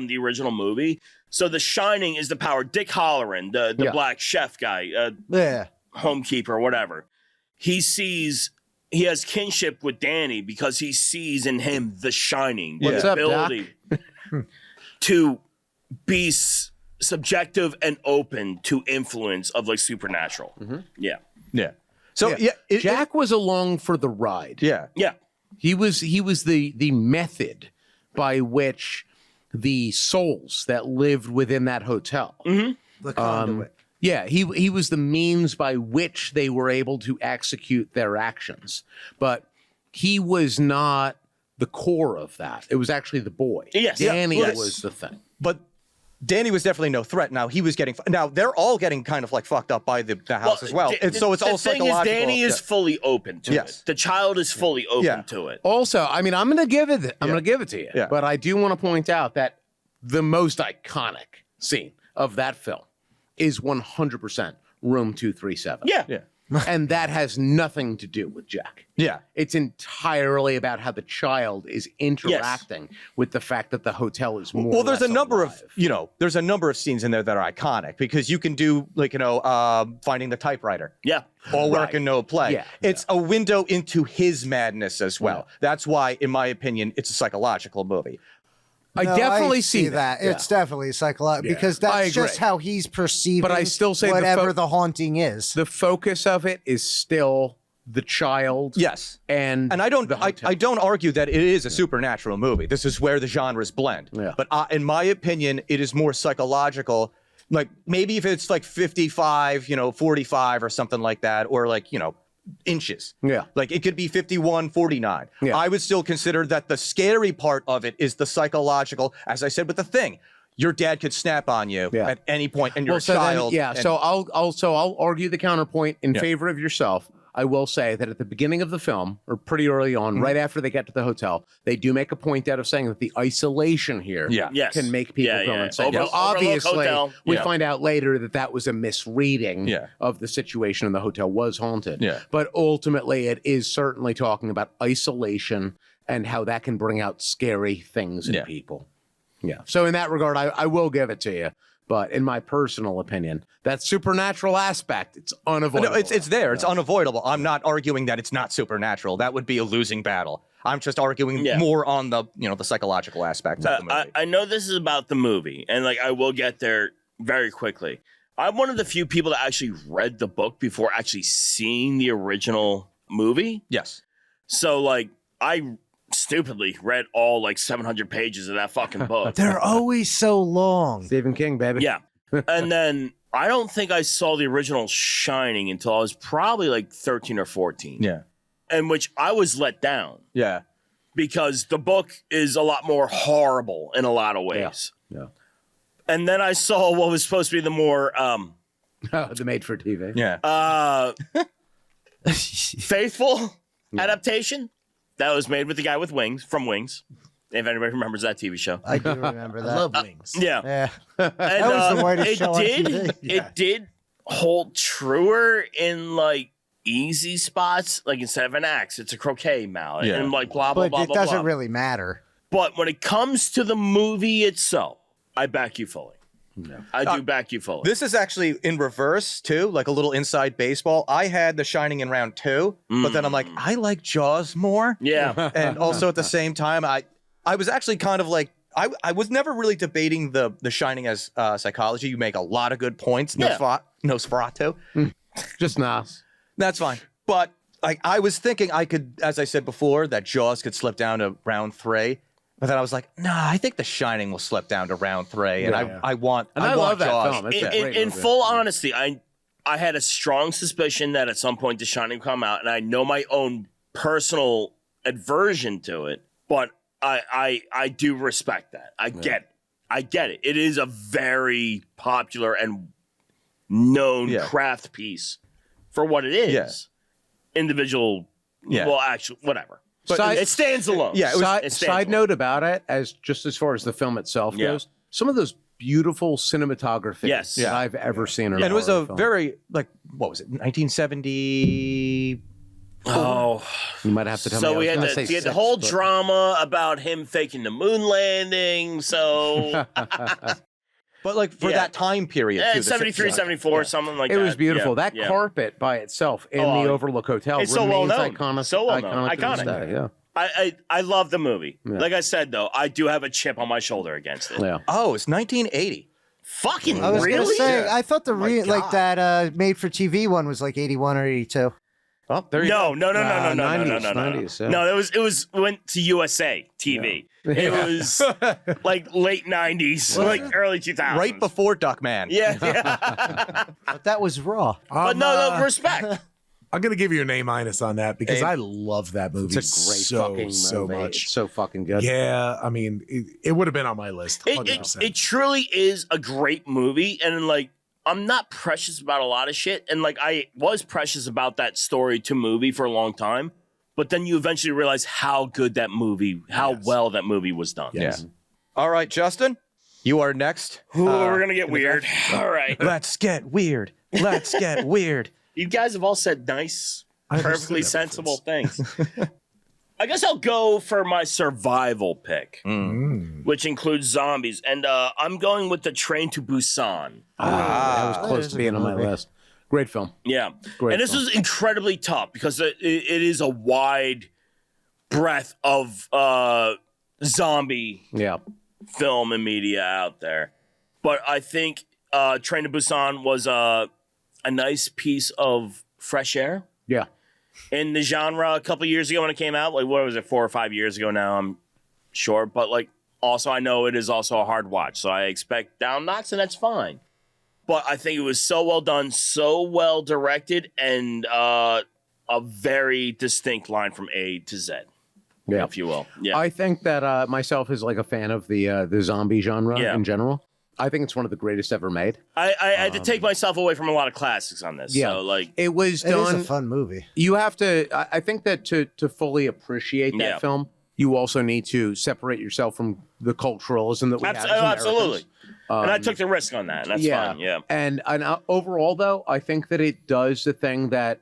the original movie. So The Shining is the power. Dick Halloran, the Yeah. black chef guy, Yeah. homekeeper, whatever. He has kinship with Danny because he sees in him the Shining, What's the up, Doc? ability to be subjective and open to influence of like supernatural. Yeah. Yeah. So Jack was along for the ride. Yeah. Yeah. He was the method by which the souls that lived within that hotel. The conduit. Yeah, he was the means by which they were able to execute their actions. But he was not the core of that. It was actually the boy. Yes. Danny Yes. was the thing. But Danny was definitely no threat. Now he was getting. Now they're all getting kind of like fucked up by the house as well. And so it's all the thing psychological. is, Danny is fully open to Yes. it. The child is fully open Yeah. to it. Also, I mean, I'm going to give it to you. Yeah. But I do want to point out that the most iconic scene of that film is 100% Room 237. Yeah. Yeah. And that has nothing to do with Jack. Yeah. It's entirely about how the child is interacting with the fact that the hotel is more. Well, or there's a less number alive. there's a number of scenes in there that are iconic because you can do finding the typewriter. Yeah. All work and no play. Yeah, It's a window into his madness as well. That's why, in my opinion, it's a psychological movie. I No, definitely I see that. It's definitely psychological because I that's just agree. how he's perceiving But I still say the whatever the haunting is. The focus of it is still the child. Yes. And And I don't the hotel. I don't argue that it is a supernatural movie. This is where the genres blend. Yeah. But in my opinion, it is more psychological. Like maybe if it's like 55, 45 or something like that, or like, inches. Yeah. Like it could be 51, 49. Yeah. I would still consider that the scary part of it is the psychological, as I said with the thing. Your dad could snap on you Yeah. at any point and you're Well, a so then, child. and- so I'll argue the counterpoint in favor of yourself. I will say that at the beginning of the film, or pretty early on, right after they get to the hotel, they do make a point out of saying that the isolation here Yeah. Yes. can make people Yeah, go yeah. insane. Overlook Now, obviously, Hotel. we Yeah. find out later that that was a misreading Yeah. of the situation and the hotel was haunted. Yeah. But ultimately, it is certainly talking about isolation and how that can bring out scary things in people. Yeah. So in that regard, I will give it to you. But in my personal opinion, that supernatural aspect, it's unavoidable. No, it's there. It's unavoidable. I'm not arguing that it's not supernatural. That would be a losing battle. I'm just arguing more on the, the psychological aspect of the movie. I know this is about the movie, and I will get there very quickly. I'm one of the few people that actually read the book before actually seeing the original movie. Yes. So I stupidly read all 700 pages of that fucking book. They're always so long. Stephen King, baby. Yeah. And then I don't think I saw the original Shining until I was probably 13 or 14. Yeah. In which I was let down. Yeah. Because the book is a lot more horrible in a lot of ways. Yeah. And then I saw what was supposed to be the more the made for TV. Yeah. faithful adaptation that was made with the guy with Wings from Wings. If anybody remembers that TV show. I do remember that. I love Wings. Yeah. Yeah. And, That was the whitest show on TV. It did hold truer in easy spots. Instead of an axe, it's a croquet mallet. Yeah. And blah, blah, But blah, it blah, doesn't blah. really matter. But when it comes to the movie itself, I back you fully. No. I do back you fully. This is actually in reverse, too, like a little inside baseball. I had The Shining in round 2, but then I'm like, I like Jaws more. Yeah. And also at the same time, I was actually kind of I was never really debating the Shining as psychology. You make a lot of good points. Nosferatu. Just Nas. That's fine. But I was thinking I could, as I said before, that Jaws could slip down to round 3. But then I was like, nah, I think The Shining will slip down to round 3. And I want love that Jaws. film. It's a great In movie. full honesty, I had a strong suspicion that at some point The Shining would come out, and I know my own personal aversion to it, but I do respect that. I get it. It is a very popular and known craft piece for what it is. Yeah. Individual, well, actually, whatever. But it stands alone. Yeah, Side note about it, as far as the film itself goes, some of those beautiful cinematography that I've ever seen in a And it was a film. very, what was it, 1970? Oh, You might have to tell me. so we I was had gonna say the six, whole but- drama about him faking the moon landing. So But for that time period, too. 73, 74, something like It that. was beautiful. Yeah, That carpet by itself in the Overlook Hotel it's so well remains known. iconic. So well known. to this Iconic. day, Yeah. I love the movie. Like I said, though, I do have a chip on my shoulder against it. Yeah. Oh, it's 1980. Fucking I was really? gonna say, I thought the God. that made for TV one was 81 or 82. Oh, there you go. No. 90s, yeah. No, it was went to USA TV. It was late 90s, early 2000s. Right before Duckman. Yeah. But that was Raw. But no, respect. I'm gonna give you an A- on that because A- I love that movie. It's a great fucking movie. so much. It's so fucking good. Yeah, I mean, it would have been on my list. 100%. It truly is a great movie, and I'm not precious about a lot of shit, and I was precious about that story to movie for a long time, but then you eventually realize how good that movie, how well that movie was done. Yeah. All right, Justin, you are next. Ooh, we're gonna get weird. All right, Let's get weird. Let's get weird. you guys have all said nice, I understood perfectly that sensible things. I guess I'll go for my survival pick, which includes zombies, and I'm going with the Train to Busan. That was close to being on my list. Great film. Yeah. Great And this film. was incredibly tough because it is a wide breadth of zombie Yeah. film and media out there. But I think Train to Busan was a nice piece of fresh air Yeah. in the genre a couple years ago when it came out. What was it, 4 or 5 years ago now, I'm sure. But also I know it is also a hard watch, so I expect down knocks, and that's fine. But I think it was so well done, so well directed, and a very distinct line from A to Z, Yeah. if you will. Yeah. I think that myself is a fan of the zombie genre Yeah. in general. I think it's one of the greatest ever made. I had to take myself away from a lot of classics on this. Yeah. So, It was It is done. a fun movie. You have to. I think that to fully appreciate that Yeah. film, you also need to separate yourself from the culturalism that we have. As absolutely. Americans. And I took the risk on that, and that's fine. Yeah. And overall, though, I think that it does the thing that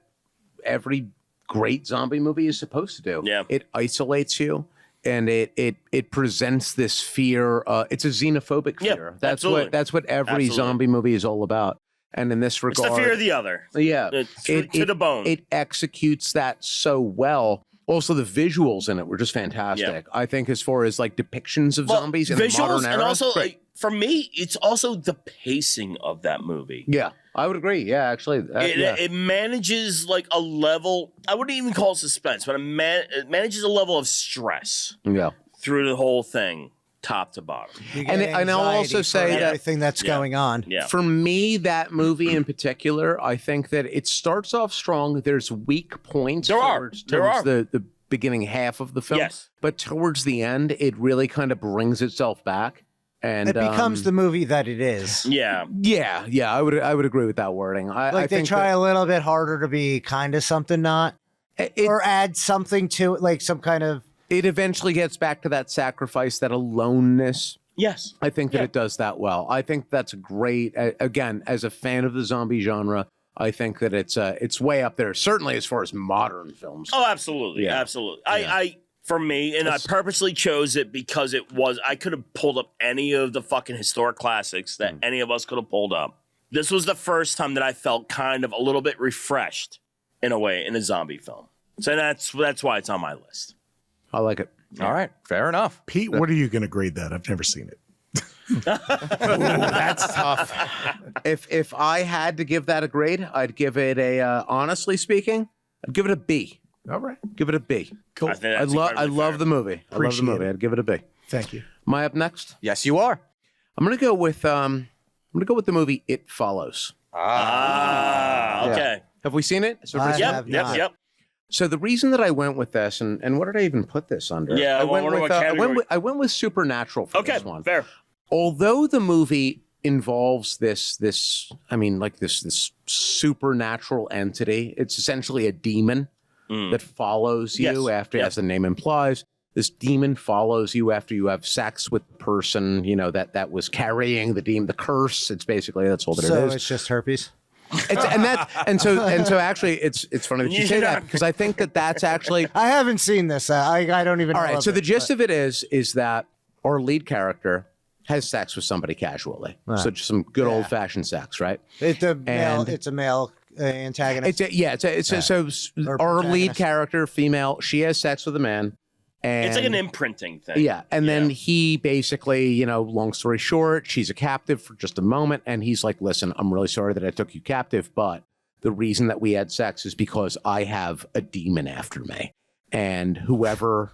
every great zombie movie is supposed to do. Yeah. It isolates you. And it presents this fear. It's a xenophobic fear. Absolutely. That's what every zombie movie is all about. And in this regard, it's the fear of the other. Yeah, to the bone. It executes that so well. Also, the visuals in it were just fantastic. Yeah. I think as far as like depictions of zombies in the visuals, modern era, and also great. for me, it's also the pacing of that movie. Yeah, I would agree. Yeah, actually, It manages like a level. I wouldn't even call it suspense, but it manages a level of stress yeah. through the whole thing, top to bottom. And I'll also say that everything that's going on. Yeah. For me, that movie in particular, I think that it starts off strong. There's weak points towards the beginning half of the film. Yes. But towards the end, it really kind of brings itself back. And It becomes the movie that it is. Yeah. Yeah, I would agree with that wording. I They think try a little bit harder to be kind of something not, or add something to it, like some kind of. It eventually gets back to that sacrifice, that aloneness. Yes. I think that it does that well. I think that's great. Again, as a fan of the zombie genre, I think that it's way up there, certainly as far as modern films. Oh, absolutely. Yeah. Absolutely. I for me, and I purposely chose it because I could have pulled up any of the fucking historic classics that any of us could have pulled up. This was the first time that I felt kind of a little bit refreshed in a way in a zombie film. So that's why it's on my list. I like it. All right, fair enough. Pete, what are you going to grade that? I've never seen it. That's tough. If I had to give that a grade, I'd give it honestly speaking, I'd give it a B. All right. Give it a B. Cool. I think that's I incredibly love fair. the movie. I love the Appreciate movie. it. I'd give it a B. Thank you. Am I up next? Yes, you are. I'm gonna go with the movie It Follows. Okay. Have we seen it? So I Yep. have Yep. not. Yep. So the reason that I went with this, and what did I even put this under? Yeah, I well, went wonder with what category. I went with Supernatural for Okay. this one. Fair. Although the movie involves this supernatural entity, it's essentially a demon that follows you Yes. after, Yep. as the name implies. This demon follows you after you have sex with the person, that was carrying the curse. It's basically, that's all that So it is. it's just herpes. So actually, it's funny that you say that, because I think that's actually. I haven't seen this. I don't even. All know right. of So it, the gist but- of it is that our lead character has sex with somebody casually. So just some good old fashioned sex, right? It's a male antagonist. So Or our lead protagonist. character, female, she has sex with a man. And It's like an imprinting thing. yeah, and then he basically, long story short, she's a captive for just a moment, and he's like, "Listen, I'm really sorry that I took you captive, but the reason that we had sex is because I have a demon after me, and whoever,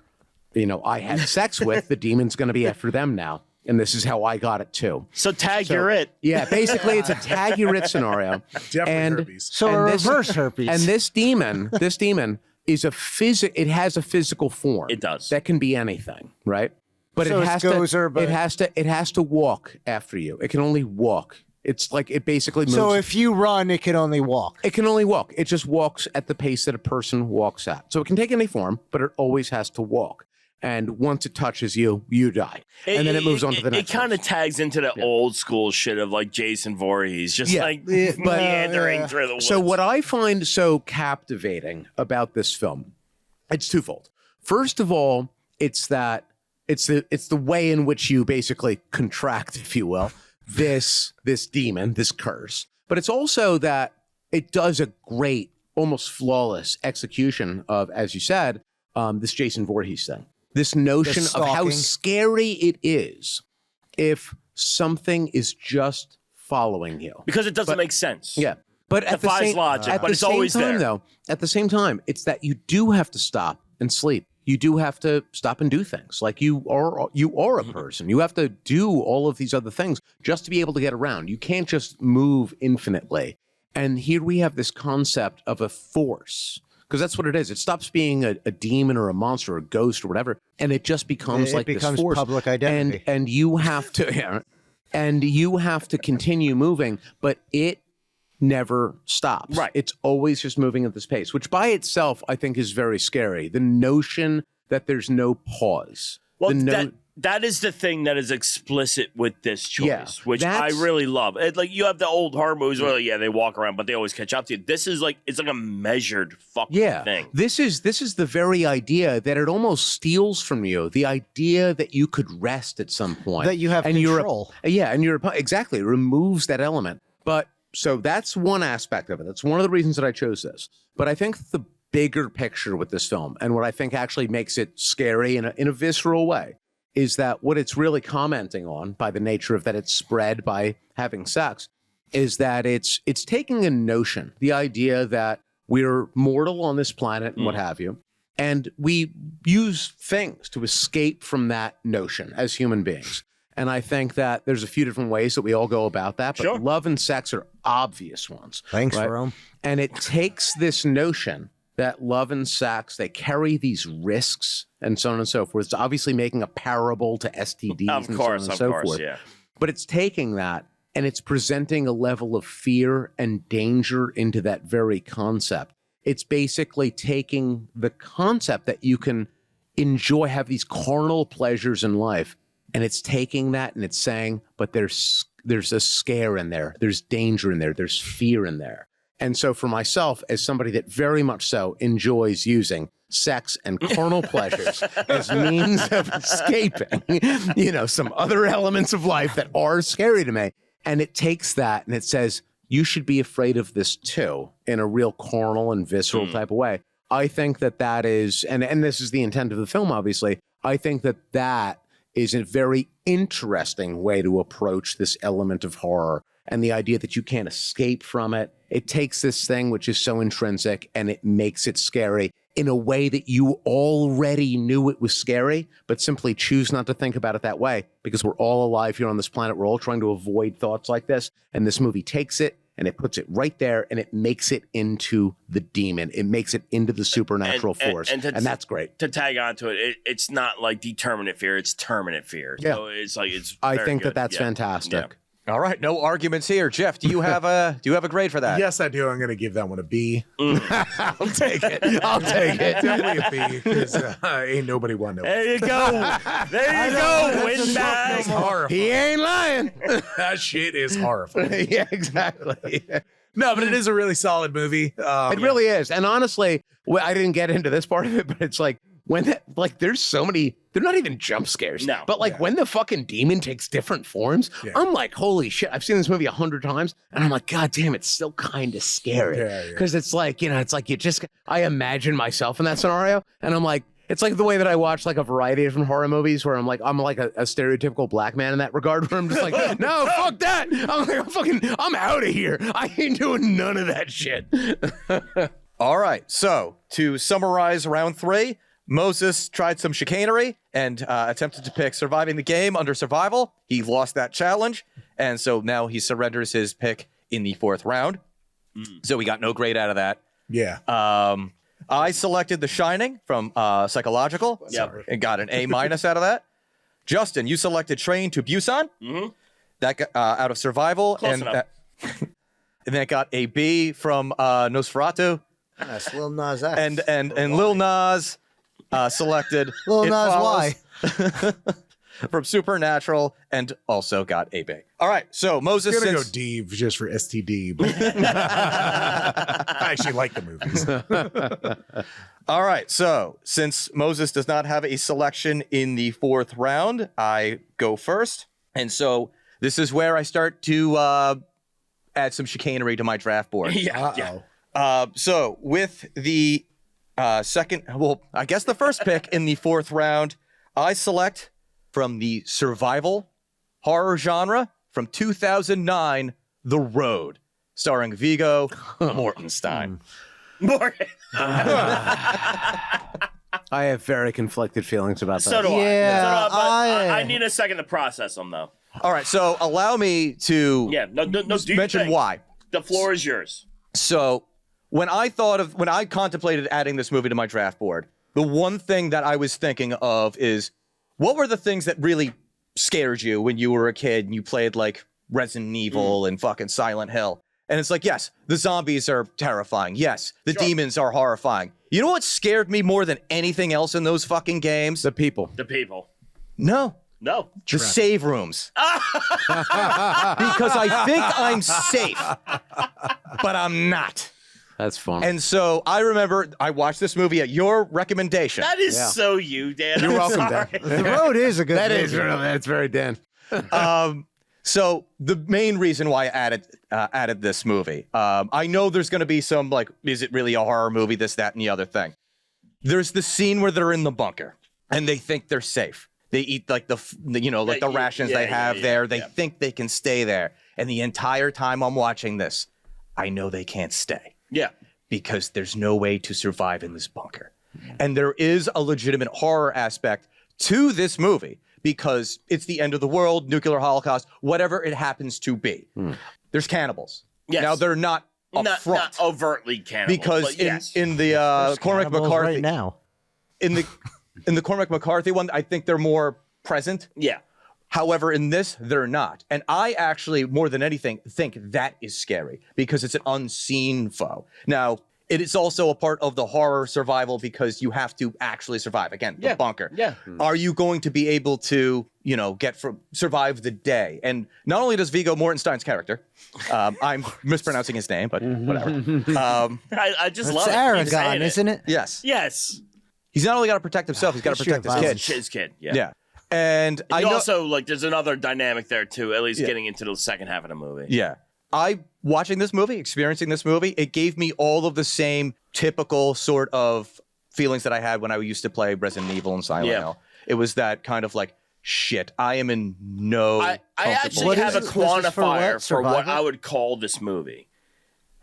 I had sex with, the demon's going to be after them now, and this is how I got it too." So you're it. Yeah, basically, it's a tag your it scenario. Definitely and, herpes. so a reverse herpes. And this demon is it has a physical form. It does. That can be anything, right? But So it it's has Gozer, to but- it has to walk after you. It can only walk. It's like it basically moves. So if you run, it can only walk. It can only walk. It just walks at the pace that a person walks at. So it can take any form, but it always has to walk. And once it touches you, you die. And then it moves on to the next It kind of person. tags into the old school shit of like Jason Voorhees, just Yeah. like Yeah, meandering yeah. through the woods. So what I find so captivating about this film, it's twofold. First of all, it's the way in which you basically contract, if you will, this demon, this curse. But it's also that it does a great, almost flawless execution of, as you said, this Jason Voorhees thing. This notion of how stalking. scary it is if something is just following you. because it doesn't make sense. Yeah. But at the Defies same, logic, at but the it's same always time, there. though, at the same time, it's that you do have to stop and sleep. You do have to stop and do things. Like you are a person. You have to do all of these other things just to be able to get around. You can't just move infinitely. And here we have this concept of a force, because that's what it is. It stops being a demon or a monster or a ghost or whatever, and it just becomes It like becomes this force. public identity. And you have to, and you have to continue moving, but it never stops. Right. It's always just moving at this pace, which by itself I think is very scary. The notion that there's no pause. Well, The That is the thing that is explicit with this choice, Yeah, which I that's- really love. Like you have the old horror movies where they walk around, but they always catch up to you. This is like it's like a measured fucking thing. This is the very idea that it almost steals from you, the idea that you could rest at some point, That you have and control. Exactly, it removes that element. But so that's one aspect of it. That's one of the reasons that I chose this. But I think the bigger picture with this film, and what I think actually makes it scary in a visceral way, is that what it's really commenting on, by the nature of that it's spread by having sex, is that it's taking a notion, the idea that we're mortal on this planet and what have you, and we use things to escape from that notion as human beings. And I think that there's a few different ways that we all go about that, but Sure. love and sex are obvious ones. Thanks, right? Rome. And it takes this notion that love and sex, they carry these risks and so on and so forth. It's obviously making a parable to STDs Of and course, so on and so forth. yeah. But it's taking that and it's presenting a level of fear and danger into that very concept. It's basically taking the concept that you can enjoy, have these carnal pleasures in life, and it's taking that and it's saying, but there's a scare in there. There's danger in there. There's fear in there. And so for myself, as somebody that very much so enjoys using sex and carnal pleasures as means of escaping, some other elements of life that are scary to me. And it takes that and it says, you should be afraid of this too, in a real carnal and visceral type of way. I think that is, and this is the intent of the film, obviously, I think that is a very interesting way to approach this element of horror and the idea that you can't escape from it. It takes this thing which is so intrinsic and it makes it scary in a way that you already knew it was scary, but simply choose not to think about it that way because we're all alive here on this planet. We're all trying to avoid thoughts like this. And this movie takes it and it puts it right there and it makes it into the demon. It makes it into the supernatural force. And that's great. To tag on to it, it's not like determinate fear, it's terminate fear. Yeah. So it's like, I very think good. that's Yeah. fantastic. Yeah. All right, no arguments here. Jeff, do you have a grade for that? Yes, I do. I'm going to give that one a B. I'll take it. I'll take it. Definitely a B because ain't nobody won no. There you go. There you go. Windbag. Horrifying. He ain't lying. That shit is horrifying. Yeah, exactly. No, but it is a really solid movie. It really is. And honestly, I didn't get into this part of it, but it's like there's so many, they're not even jump scares. No. But when the fucking demon takes different forms, I'm like, holy shit. I've seen this movie 100 times and I'm like, God damn, it's still kind of scary. Because it's like, I imagine myself in that scenario and I'm like, it's like the way that I watch like a variety of different horror movies where I'm like a stereotypical black man in that regard where I'm just like, no, fuck that. I'm out of here. I ain't doing none of that shit. All right, so to summarize round 3, Moses tried some chicanery and attempted to pick surviving the game under survival. He lost that challenge, and so now he surrenders his pick in the 4th round. So we got no grade out of that. Yeah. I selected The Shining from Psychological. Yep. And got an A- out of that. Justin, you selected Train to Busan. That got out of Survival. Close enough. And that got a B from Nosferatu. That's Lil Nas X. And Lil Nas selected Lil It Nas Follows Y. from Supernatural and also got a B. All right, so Moses, I'm going to go since D just for STD. But I actually like the movies. all right, so since Moses does not have a selection in the 4th round, I go first, and so this is where I start to add some chicanery to my draft board. Yeah. So with the I guess the first pick in the 4th round, I select from the survival horror genre from 2009, The Road, starring Viggo Mortenstein. Morgan. I have very conflicted feelings about that. So do Yeah, I. So do I, but I- I need a second to process them, though. All right, so allow me to Yeah, no, do your mention thing. why. The floor is yours. So when I contemplated adding this movie to my draft board, the one thing that I was thinking of is what were the things that really scared you when you were a kid and you played like Resident Evil and fucking Silent Hill? And it's like, yes, the zombies are terrifying. Yes, the demons are horrifying. You know what scared me more than anything else in those fucking games? The people. The people. No, No. The save rooms. Because I think I'm safe, but I'm not. That's fun. And so I remember I watched this movie at your recommendation. That is so you, Dan. You're I'm welcome, sorry. Dan. The Road is a good That movie. is really, that's very Dan. So the main reason why I added this movie, I know there's going to be some like, is it really a horror movie? This, that, and the other thing. There's the scene where they're in the bunker and they think they're safe. They eat like the rations they have there. They think they can stay there. And the entire time I'm watching this, I know they can't stay. Yeah. Because there's no way to survive in this bunker. And there is a legitimate horror aspect to this movie because it's the end of the world, nuclear holocaust, whatever it happens to be. There's cannibals. Yes. Now, they're not up front. Not overtly cannibal. Because but yes. in the Cormac Cannibals McCarthy... right now. In the Cormac McCarthy one, I think they're more present. Yeah. However, in this, they're not. And I actually, more than anything, think that is scary because it's an unseen foe. Now, it is also a part of the horror survival because you have to actually survive. Again, the bunker. Yeah. Are you going to be able to, survive the day? And not only does Viggo Mortenstein's character, I'm mispronouncing his name, but whatever. I just It's love it. Keep Aragon, saying isn't it? Yes. Yes. He's not only got to protect himself, he's got to History protect of his violence. kids. His kid. Yeah. Yeah. And I know, also, there's another dynamic there, too, at least getting into the second half of the movie. yeah. Watching this movie, experiencing this movie, it gave me all of the same typical sort of feelings that I had when I used to play Resident Evil and Silent Hill. It was that kind of like, shit, I am in no I actually What have is a this? This is for what? quantifier for what Survival? I would call this movie.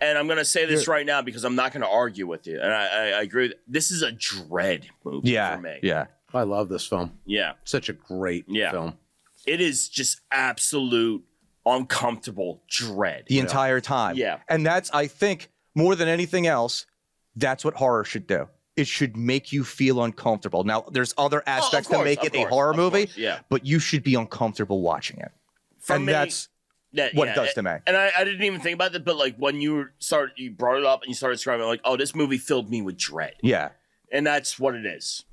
And I'm going to say this right now because I'm not going to argue with you. And I agree. This is a dread movie for me. Yeah. I love this film. Yeah. Such a great film. It is just absolute uncomfortable dread. The entire time. Yeah. And that's, I think, more than anything else, that's what horror should do. It should make you feel uncomfortable. Now, there's other aspects that make it a horror movie, but you should be uncomfortable watching it. Me, that's what it does to me. And I didn't even think about that, but when you brought it up and you started describing it, oh, this movie filled me with dread. Yeah. And that's what it is.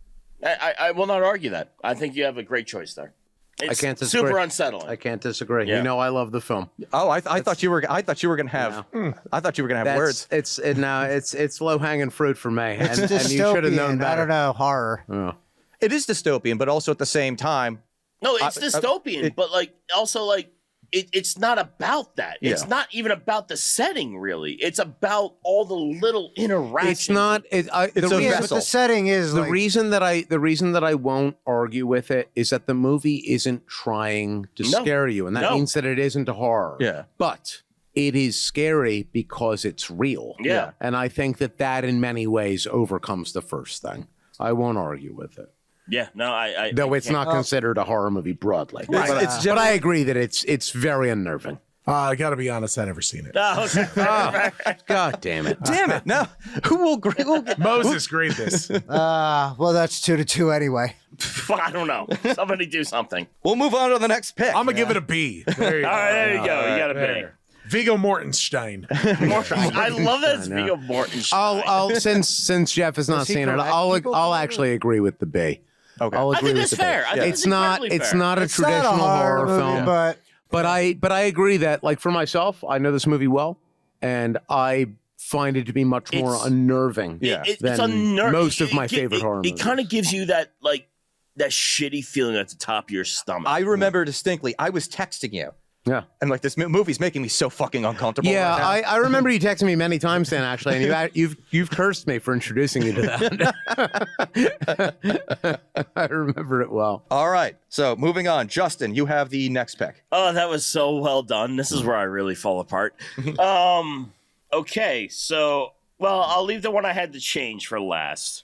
I will not argue that. I think you have a great choice there. It's can't disagree. super unsettling. I can't disagree. Yeah. You know I love the film. Oh, I thought you were gonna have. I thought you were gonna have words. It's low hanging fruit for me, It's and you should have known dystopian. better. I don't know, horror. It is dystopian, but also at the same time, No, it's dystopian, but also it's not about that. It's not even about the setting, really. It's about all the little interactions. It's not. It's a Yeah, but vessel. the setting is The like, reason that I won't argue with it is that the movie isn't trying to scare you, and that means that it isn't a horror. Yeah. But it is scary because it's real. Yeah. And I think that in many ways overcomes the first thing. I won't argue with it. Yeah, no, I Though it's not considered a horror movie broadly. Right. But I agree that it's very unnerving. I got to be honest, I never seen it. Oh, okay. God damn it. damn it! Now, who will agree? Moses, grade this. well, that's 2-2 anyway. I don't know. Somebody do something. We'll move on to the next pick. I'm gonna give it a B. There you All go. right, there you go. You got a There. Viggo Mortenstein. I love that it's Viggo Mortenstein. I'll since Jeff has not he seen it, correct I'll people? actually agree with the B. Okay. I'll I agree think with that's the B. fair. I think It's that's not incredibly it's fair. not a It's not traditional a horror horror movie, film. but But I agree that for myself, I know this movie well, and I find it to be much more It's- unnerving It's than unnerving. most of my favorite horror It movies. kind of gives you that that shitty feeling at the top of your stomach. I remember distinctly. I was texting you, Yeah. and this movie's making me so fucking uncomfortable. Yeah, right now. I remember you texting me many times, Dan, actually, and you've cursed me for introducing you to that. I remember it well. All right. So moving on, Justin, you have the next pick. Oh, that was so well done. This is where I really fall apart. Okay, so I'll leave the one I had to change for last.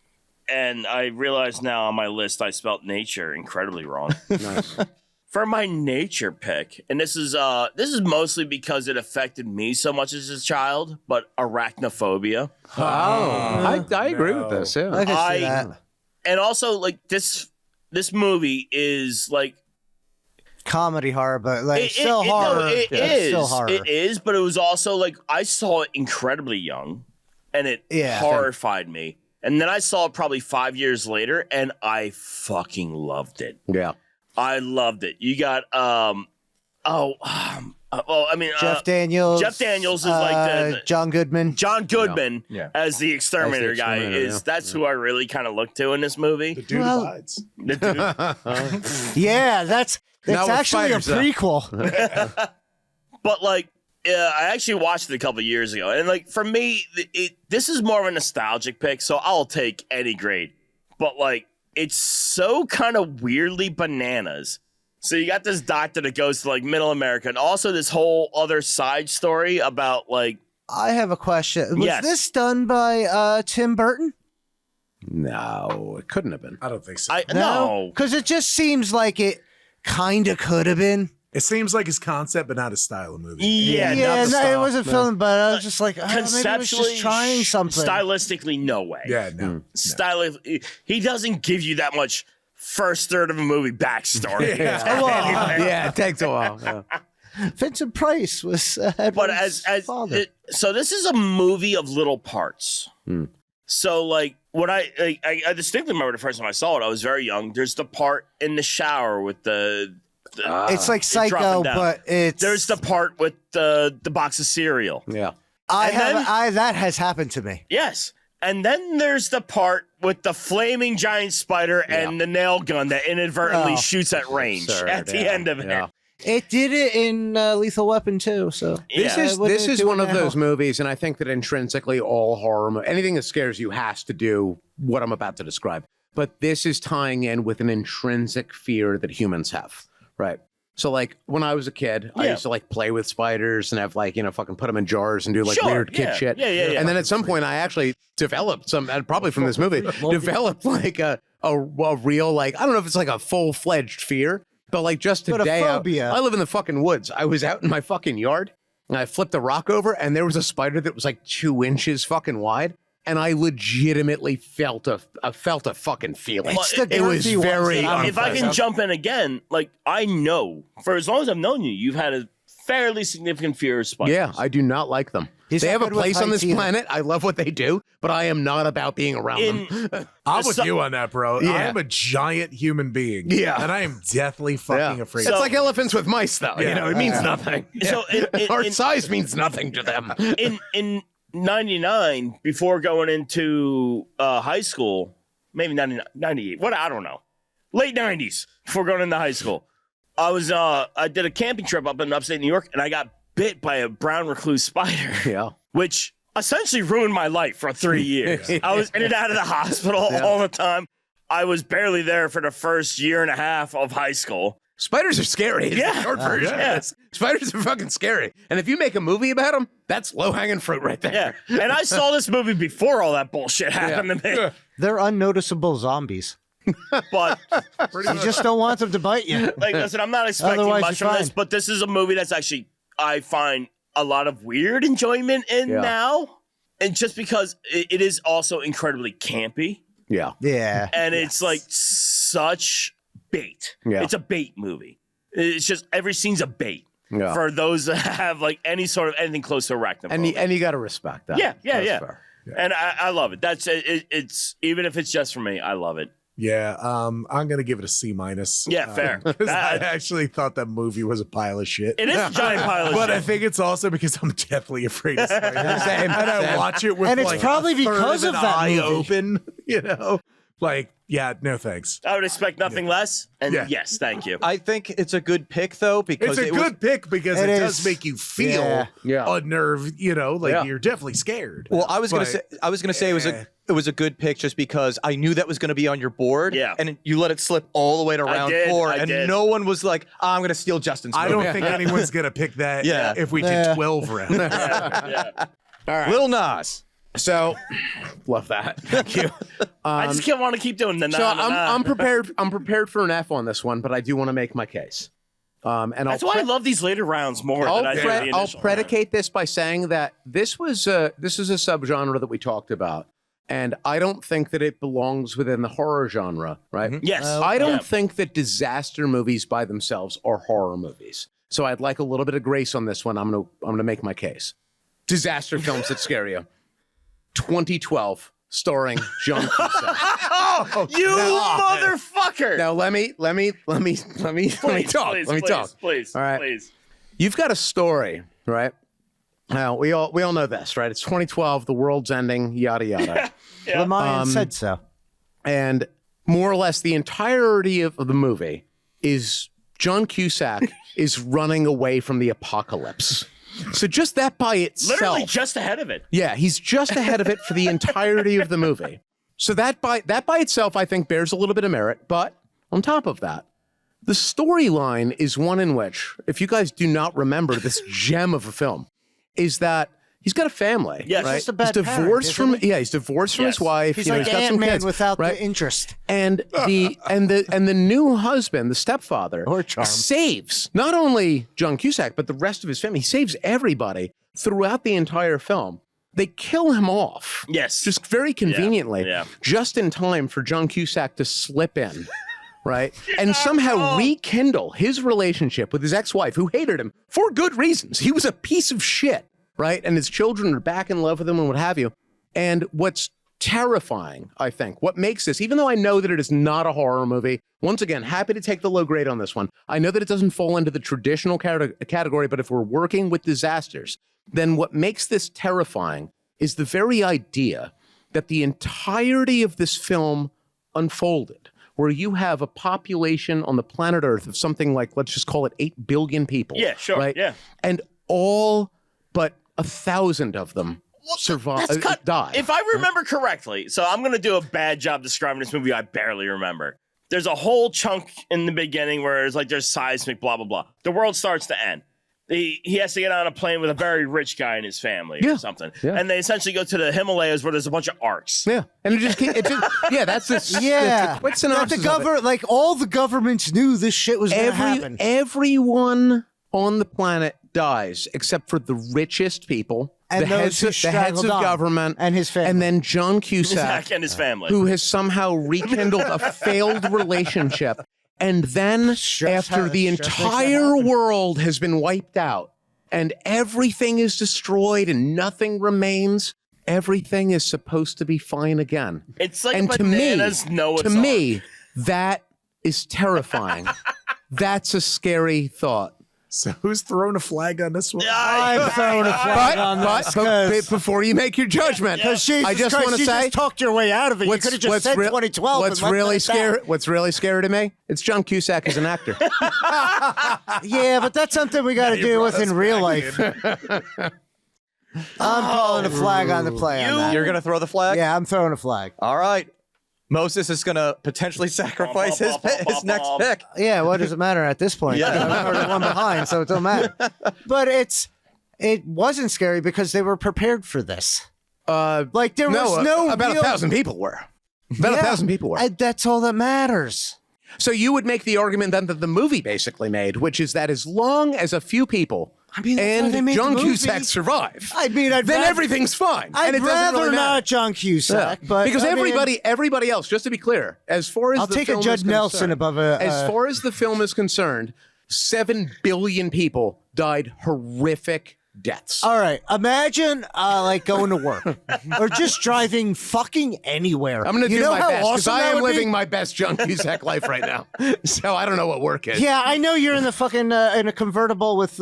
And I realize now on my list I spelt nature incredibly wrong. Nice. For my nature pick, and this is mostly because it affected me so much as a child, but arachnophobia. Oh, I agree with this. Yeah. I can see that. And also this movie is Comedy horror, but it's It- still it- no, horror. it It's is. still horror. It is, but it was also I saw it incredibly young, and it horrified me. And then I saw it probably 5 years later, and I fucking loved it. Yeah. I loved it. You got Jeff Daniels. Jeff Daniels is like the John Goodman. John Goodman Yeah. as the exterminator guy is that's who I really kind of look to in this movie. The dude Well- abides. The dude. Yeah, that's Not with actually a spiders, though. prequel. But like, I actually watched it a couple years ago, and like for me, this is more of a nostalgic pick, so I'll take any grade. But like, it's so kind of weirdly bananas. So you got this doctor that goes to like Middle America, and also this whole other side story about like. I have a question. Was Yes. this done by Tim Burton? No, it couldn't have been. I don't think so. No. Because it just seems like it kind of could have been. It seems like his concept, but not his style of movie. Yeah, Yeah, not the no, style. it wasn't filmed, but I was just like, maybe it was Conceptually, just trying something. stylistically, no way. Yeah, no. He doesn't give you that much first third of a movie backstory. Yeah, it takes a while. Yeah. Vincent Price was Edward's But as father. so this is a movie of little parts. So like when I distinctly remember the first time I saw it, I was very young. There's the part in the shower with the It's like Psycho, dropping down. but it's. there's the part with the box of cereal. Yeah. that has happened to me. Yes. And then there's the part with the flaming giant spider and the nail gun that inadvertently shoots at range Absurd, at the yeah, end of it. yeah. It did it in Lethal Weapon too. So This Yeah. is one of those movies, and I think that intrinsically all horror, anything that scares you has to do what I'm about to describe. But this is tying in with an intrinsic fear that humans have, right? So like when I was a kid, I Yeah. used to like play with spiders and have like, fucking put them in jars and do like Sure, weird kid yeah, shit. yeah. And then at some point I actually developed probably from this movie, developed like a real, like, I don't know if it's like a full-fledged fear, but like just But a today, phobia. I live in the fucking woods. I was out in my fucking yard and I flipped a rock over and there was a spider that was like 2 inches fucking wide. And I legitimately felt a fucking feeling. It's the It was girthy ones very that I'm- If I can jump in again, like I know for as long as I've known you, you've had a fairly significant fear of spiders. Yeah, I do not like them. He's They not have a good with place on this heights either. planet. I love what they do, but I am not about being around them. I'm with So- you on that, bro. Yeah. I am a giant human being. Yeah. And I am deathly fucking afraid. It's like elephants with mice, though. Yeah. It means nothing. So Our size means nothing to them. in 99, before going into high school, maybe 99, 98, what, I don't know. Late 90s, before going into high school. I did a camping trip up in upstate New York, and I got bit by a brown recluse spider, Yeah. which essentially ruined my life for 3 years. I was in and out of the hospital all the time. I was barely there for the first year and a half of high school. Spiders are scary. It's Yeah. the short version. Yeah. Spiders are fucking scary. And if you make a movie about them, that's low-hanging fruit right there. Yeah. And I saw this movie before all that bullshit happened to me. They're unnoticeable zombies. But You just don't want them to bite you. like, listen, I'm not expecting Otherwise, much you're from this, fine. but this is a movie that's actually, I find a lot of weird enjoyment in Yeah. now. And just because it is also incredibly campy. Yeah. Yeah. And it's like such bait. Yeah. It's a bait movie. It's just every scene's a bait Yeah. for those that have like any sort of anything close to arachnophobia. And you got to respect that. Yeah. That's fair. And I love it. That's it's even if it's just for me, I love it. Yeah, I'm gonna give it a C minus. Yeah, fair. Because I That- actually thought that movie was a pile of shit. It is a giant pile of But I shit. think it's also because I'm deathly afraid of spiders. Same, And I same. watch it with And it's like probably a third because of of an that eye movie. open, Like, yeah, no thanks. I would expect nothing less. And Yeah. yes, thank you. I think it's a good pick though because It's a it was, good pick because It it does is. make you feel Yeah. unnerved, like Yeah. you're definitely scared. Well, I was gonna But- say it was a good pick just because I knew that was gonna be on your board. Yeah. And you let it slip all the way to round did, 4, I and did. no one was like, I'm gonna steal Justin's I movie. don't think anyone's gonna pick that Yeah. if we Yeah. did 12 rounds. Lil Nas. So, love that. Thank you. I just can't want to keep doing the So I'm prepared. I'm prepared for an F on this one, but I do want to make my case. And That's I'll why I love these later rounds more I'll, than I do the I'll initial predicate this by saying that this is a subgenre that we talked about, and I don't think that it belongs within the horror genre, right? round. Yes. I don't Yeah. think that disaster movies by themselves are horror movies. So I'd like a little bit of grace on this one. I'm gonna make my case. Disaster films that scare you. 2012, starring John Cusack. You motherfucker! Now let me talk. Let me talk. Please, All right. please. You've got a story, right? Now we all know this, right? It's 2012. The world's ending. Yada yada. Lamayan said so. And more or less the entirety of the movie is John Cusack is running away from the apocalypse. So just that by itself. Literally just ahead of it. Yeah, he's just ahead of it for the entirety of the movie. So that by itself, I think, bears a little bit of merit. But on top of that, the storyline is one in which, if you guys do not remember this gem of a film, is that he's got a family. Yes. Right? Just a bad he's divorced parent, from isn't he? he's divorced from Yes. his wife. He's you know, like he's got some Ant-Man kids, without right? the interest. And the new husband, the Or charm. saves not only John Cusack but the rest of his family. He saves everybody throughout the entire film. They kill him off. Yes. Just very conveniently, Yeah. just in time for John Cusack to slip in, right? And somehow rekindle his relationship with his ex-wife, who hated him for good reasons. He was a piece of shit, right? And his children are back in love with him and what have you. And what's terrifying, I think, what makes this, even though I know that it is not a horror movie, once again, happy to take the low grade on this one. I know that it doesn't fall into the traditional category, but if we're working with disasters, then what makes this terrifying is the very idea that the entirety of this film unfolded, where you have a population on the planet Earth of something like, let's just call it 8 billion people. Yeah, sure, Right? yeah. And all but 1,000 of them died. If I remember correctly, so I'm going to do a bad job describing this movie I barely remember. There's a whole chunk in the beginning where it's like there's seismic, blah, blah, blah. The world starts to end. He has to get on a plane with a very rich guy in his family or something. Yeah. And they essentially go to the Himalayas where there's a bunch of arcs. Yeah, and that's the Yeah. the quick That synopsis of it. like all the governments knew this shit was going to happen. Everyone on the planet dies except for the richest people, And the those who heads of straggled on, government, and his family. and then John Cusack, Zach and his family. who has somehow rekindled a failed relationship. And then after the entire world has been wiped out and everything is destroyed and nothing remains, everything is supposed to be fine again. It's like And bananas Noah's to Ark. me, that is terrifying. That's a scary thought. So who's throwing a flag on this one? I'm throwing a flag on this. But before you make your judgment, Because Jesus I just Christ, want to you say, just talked your way out of it. You could have just said 2012. What's and left really it at that. scary? What's really scary to me? It's John Cusack as an actor. Yeah, but that's something we got to deal with in real life. I'm calling a flag on the play. on that. You're going to throw the flag? Yeah, I'm throwing a flag. All right. Moses is going to potentially sacrifice his next pick. Yeah, what does it matter at this point? Yeah. I'm already one behind, so it don't matter. But it wasn't scary because they were prepared for this. Like there was no about real- 1,000 people were. About 1,000 people were. That's all that matters. So you would make the argument then that the movie basically made, which is that as long as a few people mean, that's why they and made John the movie. Cusack survive, I mean, then everything's fine. I'd and it doesn't rather really matter. not John Cusack, Yeah. but because I mean, everybody else, just to be clear, as far as I'll the take a film Judd is Nelson concerned, above a. as far as the film is concerned, 7 billion people died horrific deaths. All right, imagine like going to work or just driving fucking anywhere. I'm going to do know my how best because awesome I that am would be? living my best John Cusack life right now. So I don't know what work is. Yeah, I know you're in the fucking in a convertible with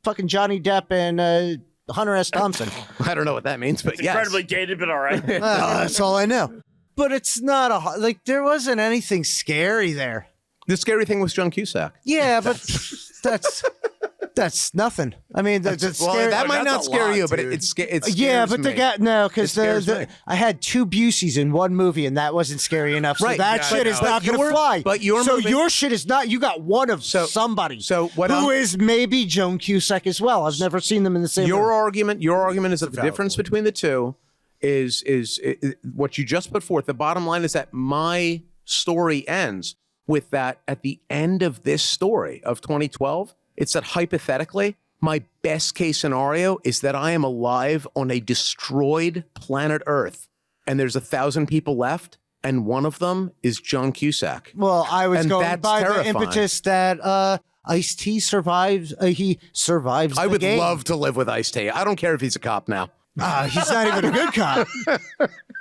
fucking Johnny Depp and Hunter S. Thompson. I don't know what that means, but yes. Incredibly dated, but all right. That's all I know. But it's not like there wasn't anything scary there. The scary thing was John Cusack. Yeah, but that's nothing. I mean, that's Well, scary. that might that's not a scare lot, you, but dude. it Yeah, scares but the me. guy no, because scares me. I had 2 Buseys in one movie, and that wasn't scary enough. So Right, that yeah, shit I is know. not But going to your- fly. but your so movie- your shit is not. You got one of somebody. so what who I'm- is maybe Joan Cusack as well. I've never seen them in the same. Your room. argument is that the difference between the two is what you just put forth. The bottom line is that my story ends with that at the end of this story of 2012. It's that hypothetically, my best case scenario is that I am alive on a destroyed planet Earth, and there's 1,000 people left, and one of them is John Cusack. Well, I was And going that's by terrifying. the impetus that Ice-T survives. He survives. I the would game. love to live with Ice-T. I don't care if he's a cop now. He's not even a good cop.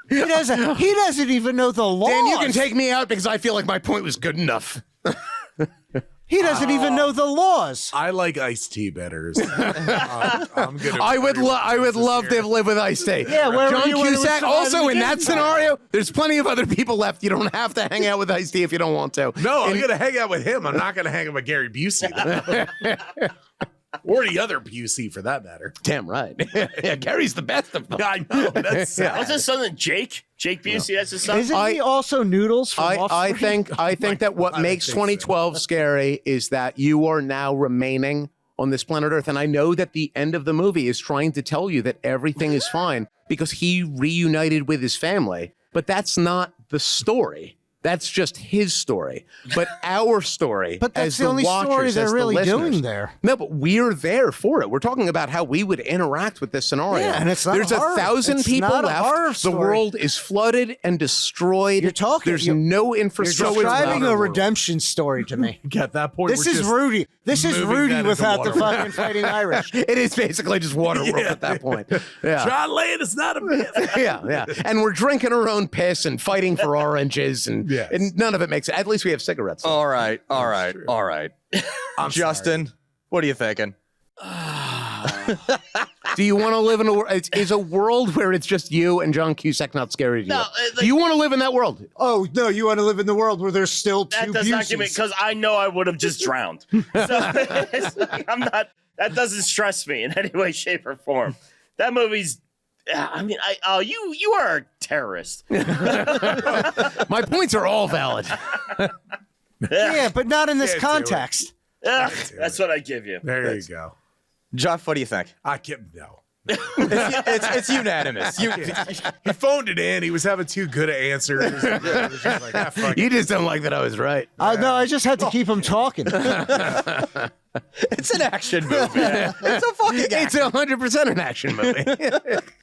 He doesn't even know the law. Dan, you can take me out because I feel like my point was good enough. He doesn't even know the laws. I like iced tea better. So, I'm gonna I would love here. to live with iced tea. Yeah, where were John you when it was Cusack. surviving Also, the in that game? scenario, there's plenty of other people left. You don't have to hang out with iced tea if you don't want to. No, I'm gonna hang out with him. I'm not gonna hang out with Gary Busey. Or the other Busey, for that matter. Damn right. Yeah, Gary's the best of them. I know. That's sad. What's his son? Jake? Jake Busey, that's his son? Isn't he also Noodles from I Offspring? think that what God, makes I think so. 2012 scary is that you are now remaining on this planet Earth. And I know that the end of the movie is trying to tell you that everything is fine because he reunited with his family. But that's not the story. That's just his story. But our story, But that's as the only story watchers, they're as the really listeners- doing there. No, but we're there for it. We're talking about how we would interact with this scenario. Yeah, and it's not There's horror. 1,000 It's people not a horror left. The story. world is flooded and destroyed. You're talking- There's you're- no You're infrastructure. describing a Waterworld. redemption story to me. At that point, This we're is just Rudy. This is moving Rudy that into without the Waterworld. fucking fighting Irish. It is basically just Waterworld at that point. Yeah. John Landis, not a myth. Yeah. And we're drinking our own piss and fighting for oranges, and, Yes. and none of it makes At least we have cigarettes. All right. true. I'm Justin, what are you thinking? Do you want to live in a world? Is a world where it's just you and John Cusack not scary to you? No, Do you want to live in that world? Oh, no, you want to live in the world where there's still That two does not give me, Buseys. because I know I would have just drowned. So it's like, I'm not, that doesn't stress me in any way, shape, or form. That movie's, you are a terrorist. My points are all valid. Yeah, but not in this Can't do it. context. Ugh, that's what I give you. There you go. Jeff, what do you think? I can't. No. It's unanimous. He phoned it in. He was having too good an answer. It was just like, fuck it. You just don't like that I was right. No, I just had to keep him talking. It's an action movie. It's a fucking It's action. 100% an action movie.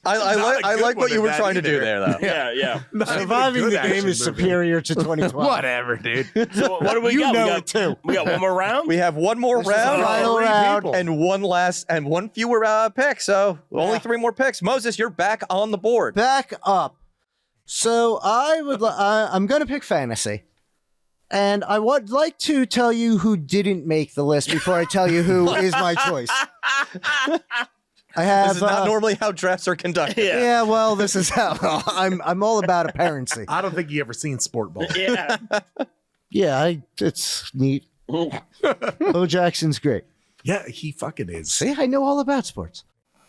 I good like what one you in were that trying to do either. there, though. Yeah. Not even a Surviving good the game action is movie. superior to 2012. Whatever, dude. So what do we You got? know we got it too. We got one more round? We have one more is the round final Three round. people. and one fewer pick. So only 3 more picks. Moses, you're back on the board. Back up. So I'm going to pick fantasy. And I would like to tell you who didn't make the list before I tell you who is my choice. I have This is not normally how drafts are conducted. yeah, well, this is how I'm all about apparency. I don't think you ever seen Sport Ball. Yeah. Yeah, it's neat. Bo Jackson's great. Yeah, he fucking is. See, I know all about sports.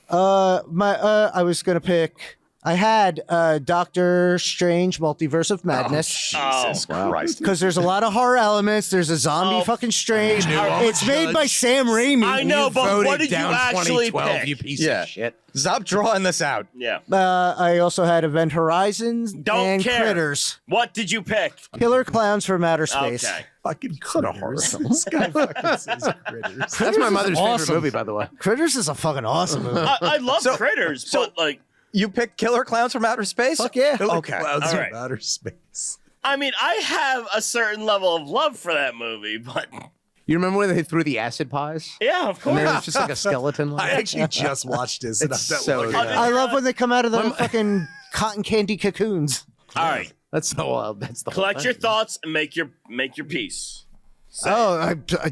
I was gonna pick. I had Doctor Strange Multiverse of Madness Jesus Christ. because there's a lot of horror elements. There's a zombie fucking Strange. It's made by Sam Raimi. I know, but Voted what did you down actually 2012, pick? you piece Yeah. of shit. Stop drawing this out. Yeah. I also had Event Horizons Don't and care. Critters. What did you pick? Killer Clowns from Outer Space. Okay. Fucking critters. This guy fucking says critters. That's my mother's awesome. favorite movie, by the way. Critters is a fucking awesome movie. I love Critters, but like, You picked Killer Clowns from Outer Space? Fuck yeah. Okay. Clouds All of right. outer space. I mean, I have a certain level of love for that movie, but You remember when they threw the acid pies? yeah, of And course. there was just like a skeleton. I actually just watched this. And It's I so like, good. I love when they come out of the fucking cotton candy cocoons. All right. That's the wild. That's the Collect whole your thing. thoughts and make your piece.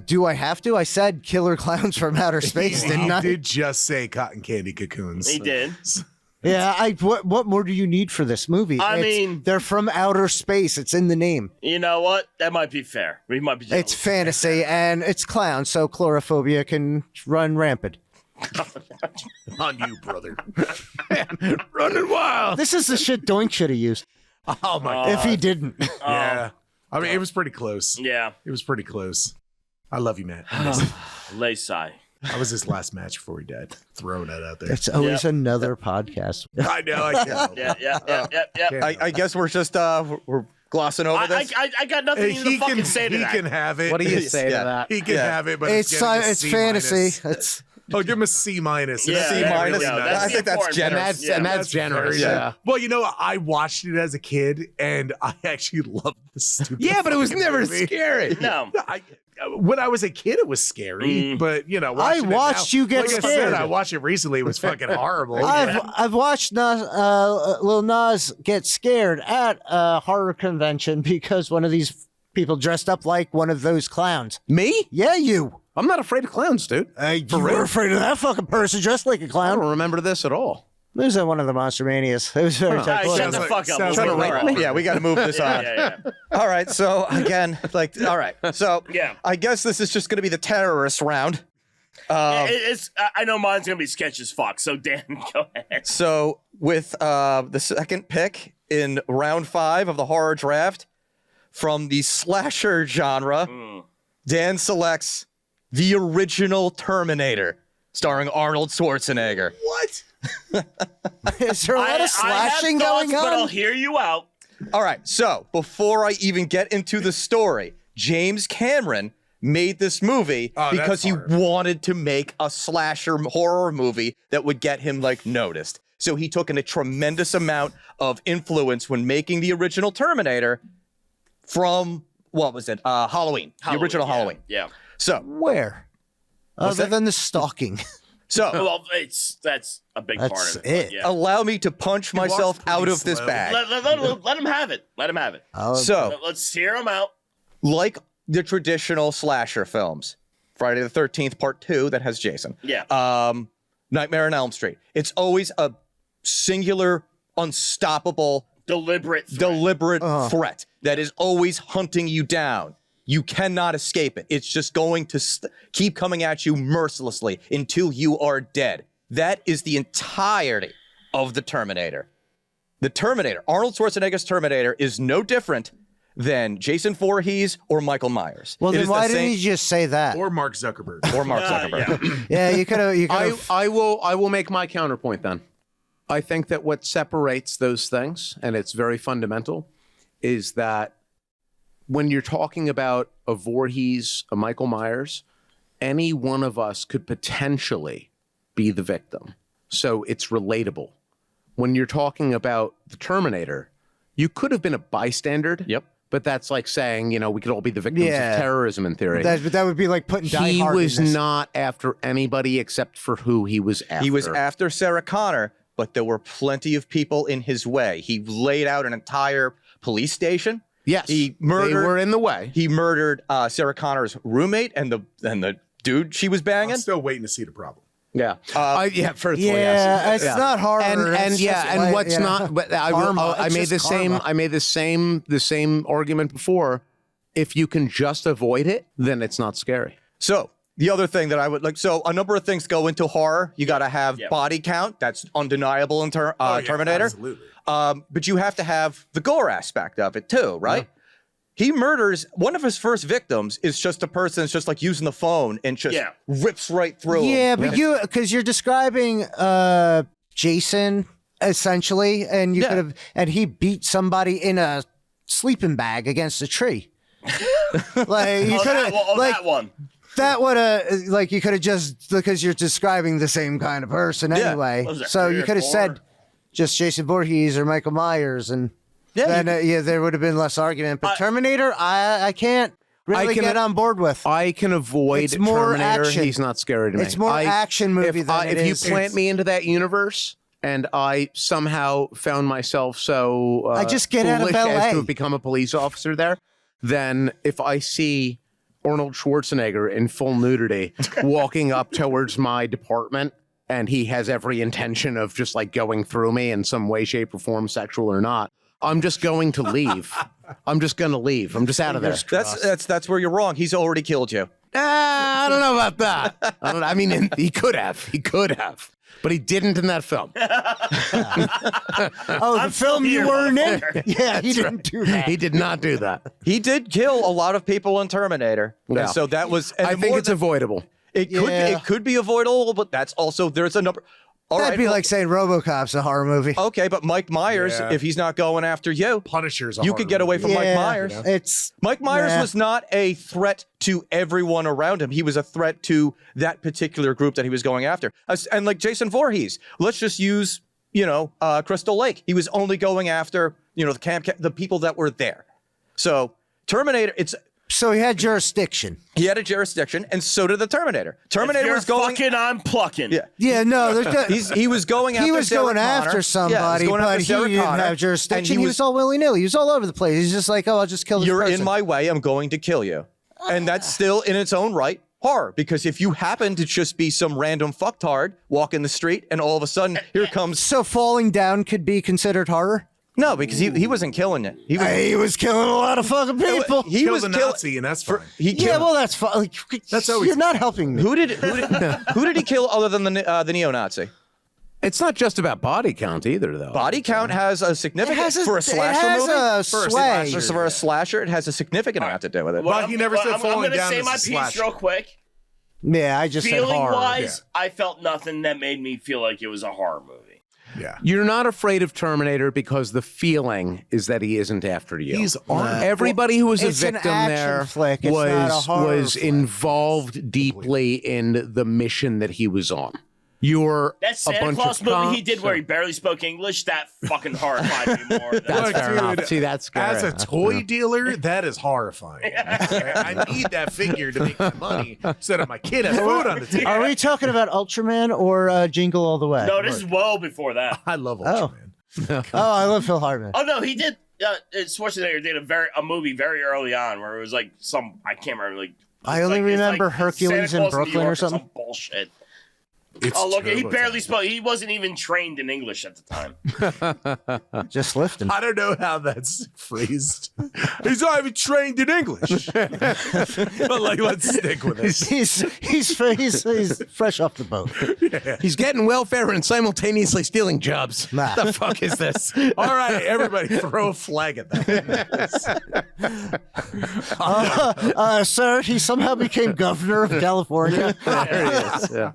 Do I have to? I said Killer Clowns from Outer Space, he didn't I? did just say cotton candy cocoons. He did. Yeah, what more do you need for this movie? I mean- they're from outer space. It's in the name. You know what? That might be fair. We might be. It's jealous. fantasy and it's clowns, so chlorophobia can run rampant. On you, brother. Running wild. This is the shit Doink should have used Oh my god. if he didn't. Yeah. I mean, it was pretty close. Yeah. It was pretty close. I love you, Matt. I miss you. Laysai. That was his last match before he died. Throwing that out there. It's always another podcast. I know. I know. Yeah. I guess we're just we're glossing over this. I got nothing even to fucking say to he that. can have it. What do you say Yeah. to that? He can Yeah. have it, but It's getting a it's C fantasy. minus. It's Oh, give him a C minus. Yeah, C there we minus. go. I That's the think that's important generous. part. And that's generous. very- Yeah. Well, you know, I watched it as a kid, and I actually loved the stupid. Yeah, but it was fucking never movie. scary. No. when I was a kid, it was scary, but you know, I watching it watched now- you get like I scared. said, I watched it recently. It was fucking horrible. I've watched Lil Nas get scared at a horror convention because one of these people dressed up like one of those clowns. Me? Yeah, you. I'm not afraid of clowns, dude. You were afraid of that fucking person dressed like a I clown. don't remember this at all. It was at one of the Monster Manias. It was very All right, tight. shut the fuck up. sounds We'll like move a on. Yeah, we got to move this on. Yeah. All right. So again, all right. So Yeah. I guess this is just going to be the terrorist round. I know mine's gonna be sketch as fuck. So Dan, go ahead. So with the second pick in round 5 of the horror draft from the slasher genre, Dan selects the original Terminator, starring Arnold Schwarzenegger. What? Is there a lot of slashing I have thoughts, going but I'll on? hear you out. All right. So before I even get into the story, James Cameron made this movie because he wanted to make a slasher horror movie that would get him like noticed. So he took in a tremendous amount of influence when making the original Terminator from, what was it? Halloween, the original yeah, Halloween. Yeah. So, Where? Other that? than the stalking. so Well, that's a big part That's of it. it. Yeah. allow me to punch myself pretty out of this slow. bag. Let him have it. Let him have it. So, Let's hear him out. like the traditional slasher films, Friday the 13th Part 2 that has Jason. Yeah. Nightmare on Elm Street. It's always a singular, unstoppable, Deliberate. threat that is always hunting you down. You cannot escape it. It's just going to keep coming at you mercilessly until you are dead. That is the entirety of the Terminator. The Terminator, Arnold Schwarzenegger's Terminator, is no different than Jason Voorhees or Michael Myers. Well, It then is the why didn't same- you just say that? Or Mark Zuckerberg. or Mark Zuckerberg? Yeah, you could have. I will make my counterpoint then. I think that what separates those things, and it's very fundamental, is that when you're talking about a Voorhees, a Michael Myers, any one of us could potentially be the victim. So it's relatable. When you're talking about the Terminator, you could have been a bystander. Yep. But that's like saying, you know, we could all be the victims Yeah. of terrorism in theory. That would be like putting Die He Hard in was this. not after anybody except for who he was after. He was after Sarah Connor, but there were plenty of people in his way. He laid out an entire police station. Yes, He murdered. They were in the way. He murdered Sarah Connor's roommate and the dude she was banging. I'm still waiting to see the problem. Yeah, firstly, Yeah, yes. it's not horror. And it's yeah, just and like, what's yeah. not? But I will. Karma. I It's made just the same. karma. I made the same argument before. If you can just avoid it, then it's not scary. So the other thing that I would like, so a number of things go into horror. You got to have Yep. body count. That's undeniable in Yeah, Terminator. Absolutely. But you have to have the gore aspect of it too, right? He murders one of his first victims is just a person that's just like using the phone and just Yeah. rips right through him. Yeah, but because you're describing Jason essentially, and you Yeah. could have, and he beat somebody in a sleeping bag against a tree. Like you could have, like that one. that would have, like you could have just because you're describing the same kind of person Yeah. anyway. What was that, So 3 you or could have 4? said just Jason Voorhees or Michael Myers, and Yeah, then there would have been less argument. But Terminator, I can't really can- get on board with. I can avoid It's more Terminator. action. He's not scary to me. It's more action movie than it if is- you plant me into that universe and I somehow found myself so I just get out of foolish as LA. to have become a police officer there, then if I see Arnold Schwarzenegger in full nudity walking up towards my department and he has every intention of just like going through me in some way, shape, or form, sexual or not, I'm just going to leave. I'm just going to leave. I'm just out of there. that's where you're wrong. He's already killed you. I don't know about that. I mean, he could have, but he didn't in that film. Oh, the film here, you weren't in? motherfucker. Yeah, he didn't do that. He did not do that. He did kill a lot of people in Terminator. Yeah. And so that was. And I the think more it's that- avoidable. Yeah. It could be avoidable, but that's also there's a number. All That'd right, be well, like saying RoboCop's a horror movie. okay, but Mike Myers, Yeah. if he's not going after you, Punisher's a you horror could get away movie. from yeah, Mike Myers. It's Mike Myers Nah. was not a threat to everyone around him. He was a threat to that particular group that he was going after. And like Jason Voorhees, let's just use, Crystal Lake. He was only going after, the people that were there. So Terminator, So he had jurisdiction. He had a jurisdiction, and so did the Terminator. Terminator was going. Fucking, I'm plucking. Yeah. Yeah, no, there's He was going after he was Sarah going Connor. after somebody, yeah, but he didn't have jurisdiction. He was all willy-nilly. He was all over the place. He's just like, oh, I'll just kill this You're person. in my way. I'm going to kill you. And that's still in its own right horror, because if you happen to just be some random fucktard walking the street and all of a sudden here comes. So falling down could be considered horror? No, because he wasn't killing it. He was killing a lot of fucking people. He was a Nazi, and that's fine. Yeah, well, that's fine. Like, That's always- you're not helping me. Who did he kill other than the neo-Nazi? It's not just about body count either, though. Body count has a significant It has for a slasher it has movie. a sway. For a slasher, it has a significant amount to do with it. Well, he never said I'm falling gonna down say is a my piece slasher. real quick. Yeah, I just said Feeling horror. wise, I felt nothing that made me feel like it was a horror movie. Yeah. You're not afraid of Terminator because the feeling is that he isn't after you. He's armed. Everybody who was a It's an victim action there flick. It's not a horror was flick. involved deeply in the mission that he was on. You're That a Santa bunch Claus of movie he cops, did where he barely spoke English, that fucking horrified me more. That's Look, fair enough. dude, See, that's scary. As a toy dealer, that is horrifying. I need that figure to make my money so that my kid has food on the table. Are we talking about Ultraman or Jingle All the Way? No, this is well before that. I love Oh. Ultraman. Oh, I love Phil Hartman. Oh no, he did. Schwarzenegger did a movie very early on where it was like I can't remember, like. I only remember Hercules Santa in Claus New Brooklyn York or something. Some bullshit. It's Oh look, he turbo barely time. spoke. He wasn't even trained in English at the time. Just lifting. I don't know how that's phrased. He's not even trained in English. But like, let's stick with it. He's fresh off the boat. He's getting welfare and simultaneously stealing jobs. Nah. The fuck is this? All right, everybody, throw a flag at that. Sir, he somehow became governor of California. Yeah.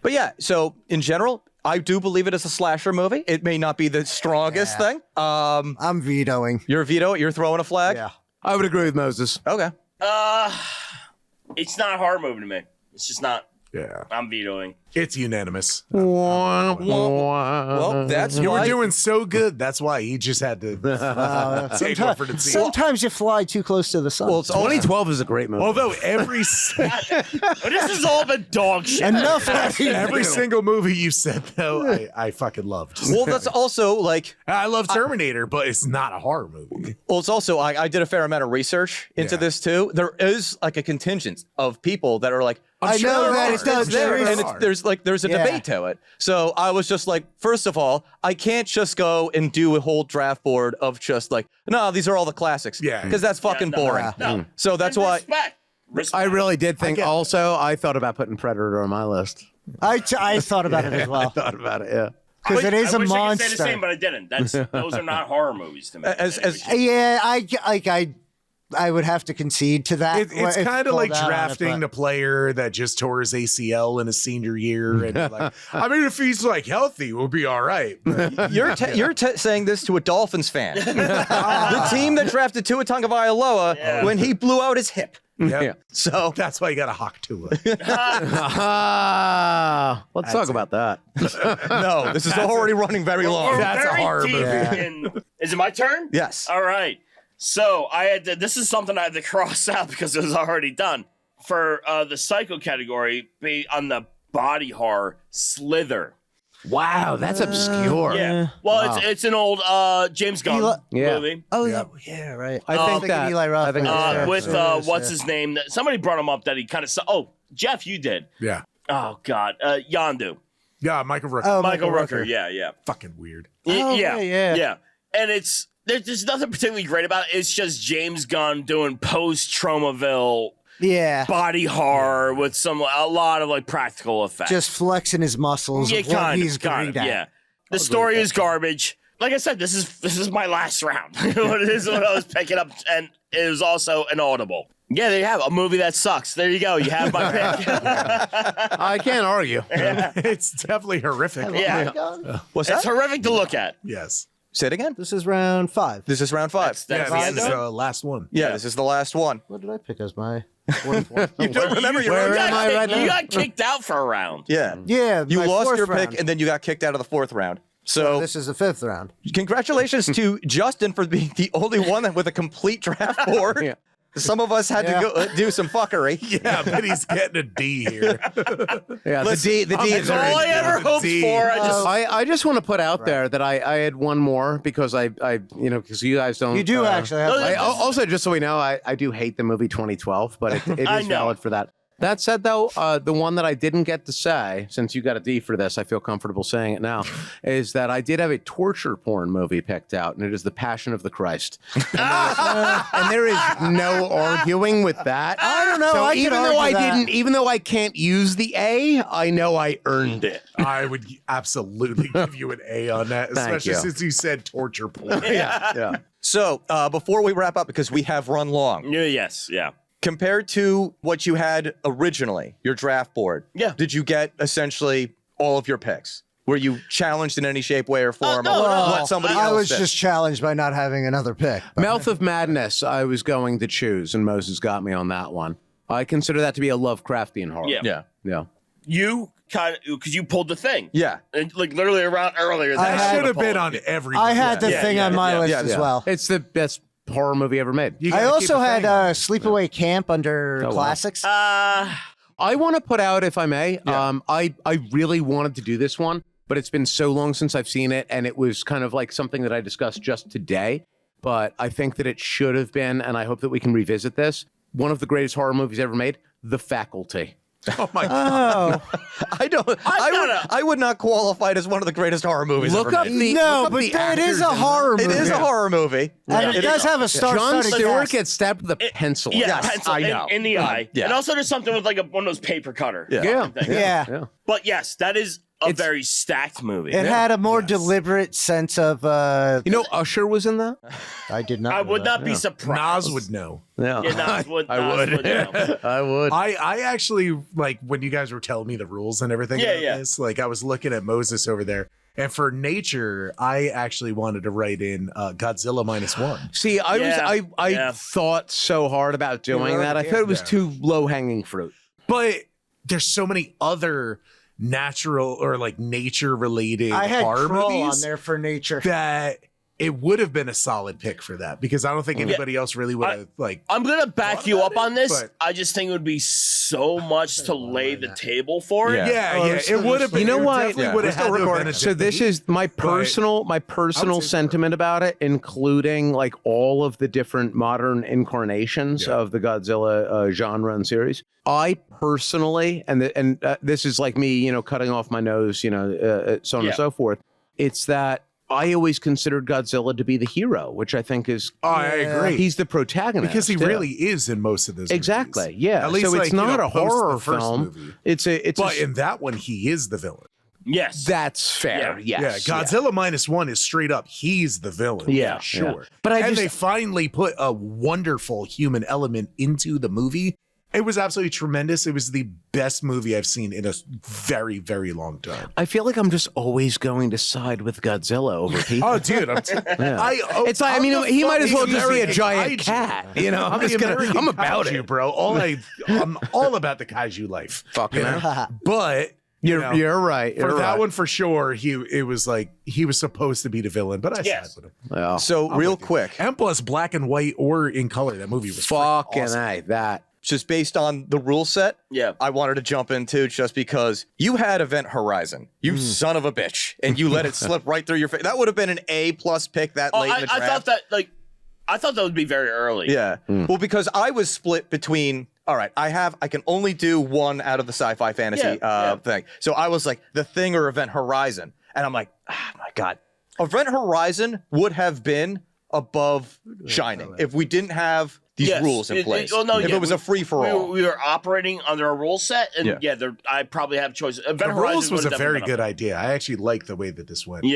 But yeah, so in general, I do believe it is a slasher movie. It may not be the strongest thing. I'm vetoing. You're a veto. You're throwing a flag. Yeah. I would agree with Moses. Okay. It's not a horror movie to me. It's just not. Yeah, I'm vetoing. it's unanimous. Well, that's You were why. doing so good. That's why he just had to take over the team. Sometimes you fly too close to the sun. Well, it's also 2012 is a great movie. Although every This has all been dog shit. enough. every single movie you said though, I fucking loved. well, that's also like. I love Terminator, but it's not a horror movie. Well, it's also I did a fair amount of research into Yeah. this too. There is like a contingent of people that are like, I know that it does. There There is. is. and there's a Yeah. debate to it. So I was just like, first of all, I can't just go and do a whole draft board of just like, no, these are all the classics. Yeah. Because that's fucking no, boring. no. So that's And why. Respect. I really did think also, I thought about putting Predator on my list. I thought about it as I well. thought about it, yeah. Because it is I a wish I could say the monster. same, but I didn't. Those are not horror movies to me. Yeah, I would have to concede to that. It's if kind of like called out on it, drafting the player that just tore his ACL in his senior year, and like, I mean, if he's like healthy, we'll be all right. But You're saying this to a Dolphins fan. The team that drafted Tua Tagovailoa when he blew out his hip. yeah, So that's why you got to hawk to it. Let's talk about that. no, this is already running very long. That's a Very horror deep movie. Is it my turn? Yes. All right. So I had to, this is something I had to cross out because it was already done. For the psycho category, on the body horror, Slither. Wow, that's obscure. Yeah. Well, it's an old James Gunn Yeah. movie. Oh, yeah, right. I think that. Eli Roth. I think Yeah, that's With sure is, what's yeah. his name? Somebody brought him up that he kind of saw. Oh, Jeff, you did. Yeah, Oh God, Yondu. yeah, Michael Rooker. Oh, Michael Rooker. Yeah. Fucking weird. Oh, yeah. yeah. And there's nothing particularly great about it. It's just James Gunn doing post-Traumaville Yeah. body horror with a lot of like practical effects. Just flexing his muscles. yeah, of what kind he's of, kind great of, at. yeah. The story is garbage. Like I said, this is my last round. This is what I was picking up, and it was also an audible. Yeah, there you have a movie that sucks. There you go. You have my pick. I can't argue. It's definitely horrific. Yeah. What's It's that? horrific to look at. Yes. Say it again. This is round 5. This is round 5. That's Yeah, the end this of is it. the last one. Yeah, this is the last one. What did I pick as my fourth one? You don't remember your Where own am I right You now? got kicked out for a round. Yeah. Yeah, You my lost fourth your round. pick, and then you got kicked out of the 4th round. So This is the 5th round. congratulations to Justin for being the only one with a complete draft board. Yeah. some of us had to go do some fuckery. Yeah, but he's getting a D here. Yeah, the D That's is all I ever hoped for. I just want to put out there that I had one more because because you guys don't. You do actually have Also, just so we know, I do hate the movie 2012, but it I is know. valid for that. That said, though, the one that I didn't get to say, since you got a D for this, I feel comfortable saying it now, is that I did have a torture porn movie picked out, and it is The Passion of the Christ. And there is no arguing with that. I don't know. So I can even though argue I that. didn't, even though I can't use the A, I know I earned it. I would absolutely give you an A on that, especially you. since you said torture porn. Yeah. So before we wrap up, because we have run long, Yes, yeah. compared to what you had originally, your draft board, did you get essentially all of your picks? Were you challenged in any shape, way, or form? no, of no. what somebody I else was did? just challenged by not having another pick. Mouth of Madness, I was going to choose, and Moses got me on that one. I consider that to be a Lovecraftian horror. Yeah. You kind of, because you pulled the thing. Yeah. And, like literally around earlier. I that Should have been pulled. on every. I had the Yeah, thing yeah, on my yeah, list yeah, as yeah. well. It's the best horror movie ever made. You I gotta also keep a had thing on. Sleepaway Camp under wow. classics. I want to put out, if I may, I really wanted to do this one, but it's been so long since I've seen it, and it was kind of like something that I discussed just today. But I think that it should have been, and I hope that we can revisit this, one of the greatest horror movies ever made, The Faculty. Oh my god! I would not qualify it as one of the greatest horror movies Look ever up made. the No, look up but the that is actors a in horror It movie. is a horror movie. And it does have a Jon star-studded Stewart cast. gets stabbed with a pencil. Yeah, Yes, pencil I know. in the eye. Yeah. And also there's something with like one of those paper cutter. Yeah. things. Yeah. But yes, that is a very stacked movie. It had a more deliberate sense of. You know, Usher was in that. I did not. I know would that. not be surprised. Nas would know. Yeah, Yeah, Nas would. I Nas would. know. I would. I actually like when you guys were telling me the rules and everything. Yeah, about yeah. This, like I was looking at Moses over there, and for nature, I actually wanted to write in Godzilla -1. See, I Yeah. thought so hard about doing that. I thought it was too low hanging fruit. But there's so many other natural or like nature related I had horror Crawl movies on there for nature. that it would have been a solid pick for that because I don't think anybody else really would have like. I'm gonna back you up on this. but- I just think it would be so much to lay the table for it. Yeah. Yeah, Oh, yeah, still it would have been. You know it what? definitely Yeah, would we're have still had to have recording. been a So this debate. is my personal say sentiment about it, including like all of the different modern incarnations of the Godzilla genre and series. I personally, and this is like me, cutting off my nose, so on and so forth. It's that I always considered Godzilla to be the hero, which I think is. Oh, I agree. He's the protagonist because he too. really is in most of those. Exactly. movies. Yeah. At least so like, it's not a post horror the first film. movie. It's But in that one, he is the villain. Yes. that's fair. Yeah. Yes. Yeah, Godzilla -1 is straight up. He's the villain. Yeah, sure. yeah. But and they finally put a wonderful human element into the movie. It was absolutely tremendous. It was the best movie I've seen in a very, very long time. I feel like I'm just always going to side with Godzilla over people. Oh, dude, It's like, I mean, he might as well just be a giant cat. I'm just gonna. I'm about kaiju, it, bro. I'm all about the kaiju life. Fucking hell. But You're right. for You're that right. one for sure, it was like he was supposed to be the villain, but I Yes. side with him. Yeah. So real quick, And plus, black and white or in color, that movie was freaking Fucking awesome. A, that. just based on the rule set, Yeah. I wanted to jump into just because you had Event Horizon, you son of a bitch, and you let it slip right through your face. That would have been an A+ pick that late in the draft. I thought that would be very early. Yeah. Well, because I was split between. All right, I can only do one out of the sci-fi fantasy thing. So I was like, The Thing or Event Horizon, and I'm like, my God, Event Horizon would have been above Shining if we didn't have these Yes. rules in place. If it was a free for all. We were operating under a rule set, and I probably have choices. Event The Horizon rules was a would've very definitely good idea. I actually like the way that this went. been up.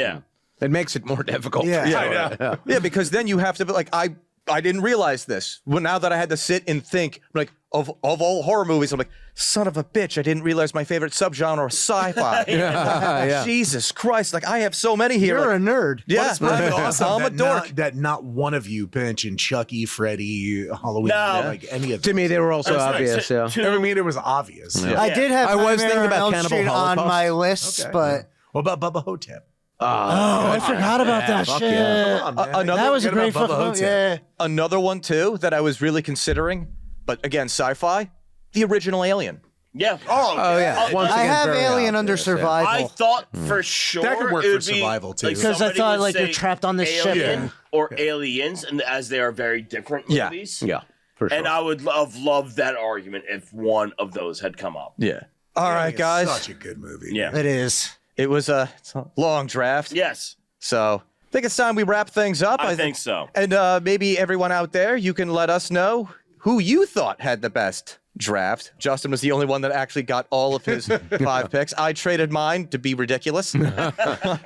Yeah. It makes it more difficult. Yeah. I know. Yeah, because then you have to be like, I didn't realize this. Well, now that I had to sit and think, like, of all horror movies, I'm like, son of a bitch, I didn't realize my favorite subgenre is sci-fi. Yeah. Jesus Christ, like, I have so many here. You're like, a nerd. yeah, It's pretty awesome I'm a that dork. that not one of you mentioned Chucky, Freddy, Halloween, No. like any of To me, they were also That's obvious. nice. Yeah. I mean, it was obvious. I did have I was Nightmare thinking on about Elm Cannibal Street on Holocaust. my list, Okay. but What about Bubba Hotep? I forgot about that fuck shit. yeah. Come on, man. another- That was a Forget great about Bubba fucking movie. Yeah. Another one too that I was really considering, but again, sci-fi. The original Alien. Yeah. Oh yeah. Once I again, have very Alien under obvious, yeah. survival. I thought for sure That could work it for would be, survival, too. like, 'Cause I somebody thought, would like, you're say trapped on this ship. Alien Yeah. or Aliens, and as they are very different Yeah. movies. Yeah, for sure. And I would have loved that argument if one of those had come up. Yeah. All right, It's guys. Such a good movie. Yeah. It is. It's a long draft. Yes, So I think it's time we wrap things up. I think so. And maybe everyone out there, you can let us know who you thought had the best draft. Justin was the only one that actually got all of his 5 picks. I traded mine to be ridiculous. I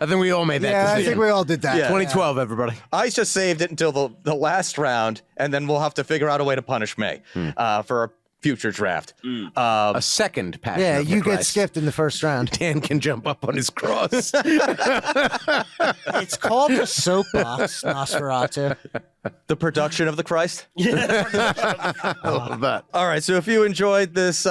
think we all made that Yeah, I decision. think we all did that. Yeah. 2012, everybody. I just saved it until the last round, and then we'll have to figure out a way to punish me for a future draft. A second passion. Yeah, of the you get Christ. skipped in the first round. Dan can jump up on his cross. It's called the soapbox, Nosferatu. The production of the Christ. I love that. All right, so if you enjoyed this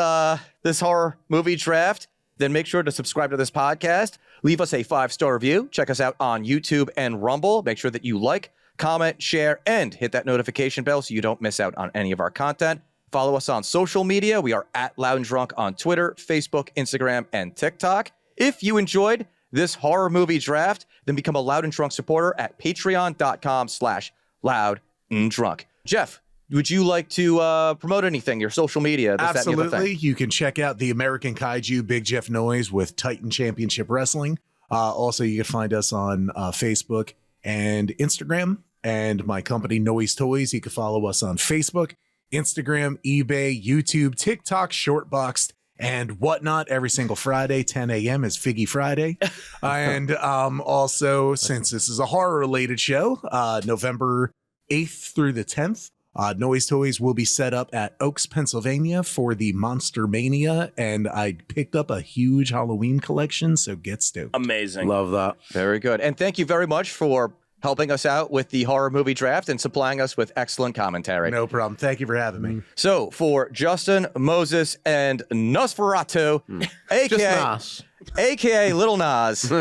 this horror movie draft, then make sure to subscribe to this podcast. Leave us a 5-star review. Check us out on YouTube and Rumble. Make sure that you like, comment, share, and hit that notification bell so you don't miss out on any of our content. Follow us on social media. We are at Loud and Drunk on Twitter, Facebook, Instagram, and TikTok. If you enjoyed this horror movie draft, then become a Loud and Drunk supporter at patreon.com/Loud and Drunk. Jeff, would you like to promote anything, your social media? This, that, and the other Absolutely. thing? You can check out the American Kaiju Big Jeff Noise with Titan Championship Wrestling. Also, you can find us on Facebook and Instagram, and my company Noise Toys. You can follow us on Facebook, Instagram, eBay, YouTube, TikTok, Shortboxed, and whatnot. Every single Friday, 10 a.m. is Figgy Friday. And also, since this is a horror-related show, November 8th through the 10th, Noise Toys will be set up at Oaks, Pennsylvania for the Monster Mania, and I picked up a huge Halloween collection, so get stoked. Amazing. Love that. Very good. And thank you very much for helping us out with the horror movie draft and supplying us with excellent commentary. No problem. Thank you for having me. So for Justin, Moses, and Nosferatu, Just aka, Nas. aka Little Nas,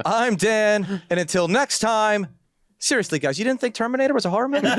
I'm Dan, and until next time, seriously, guys, you didn't think Terminator was a horror movie?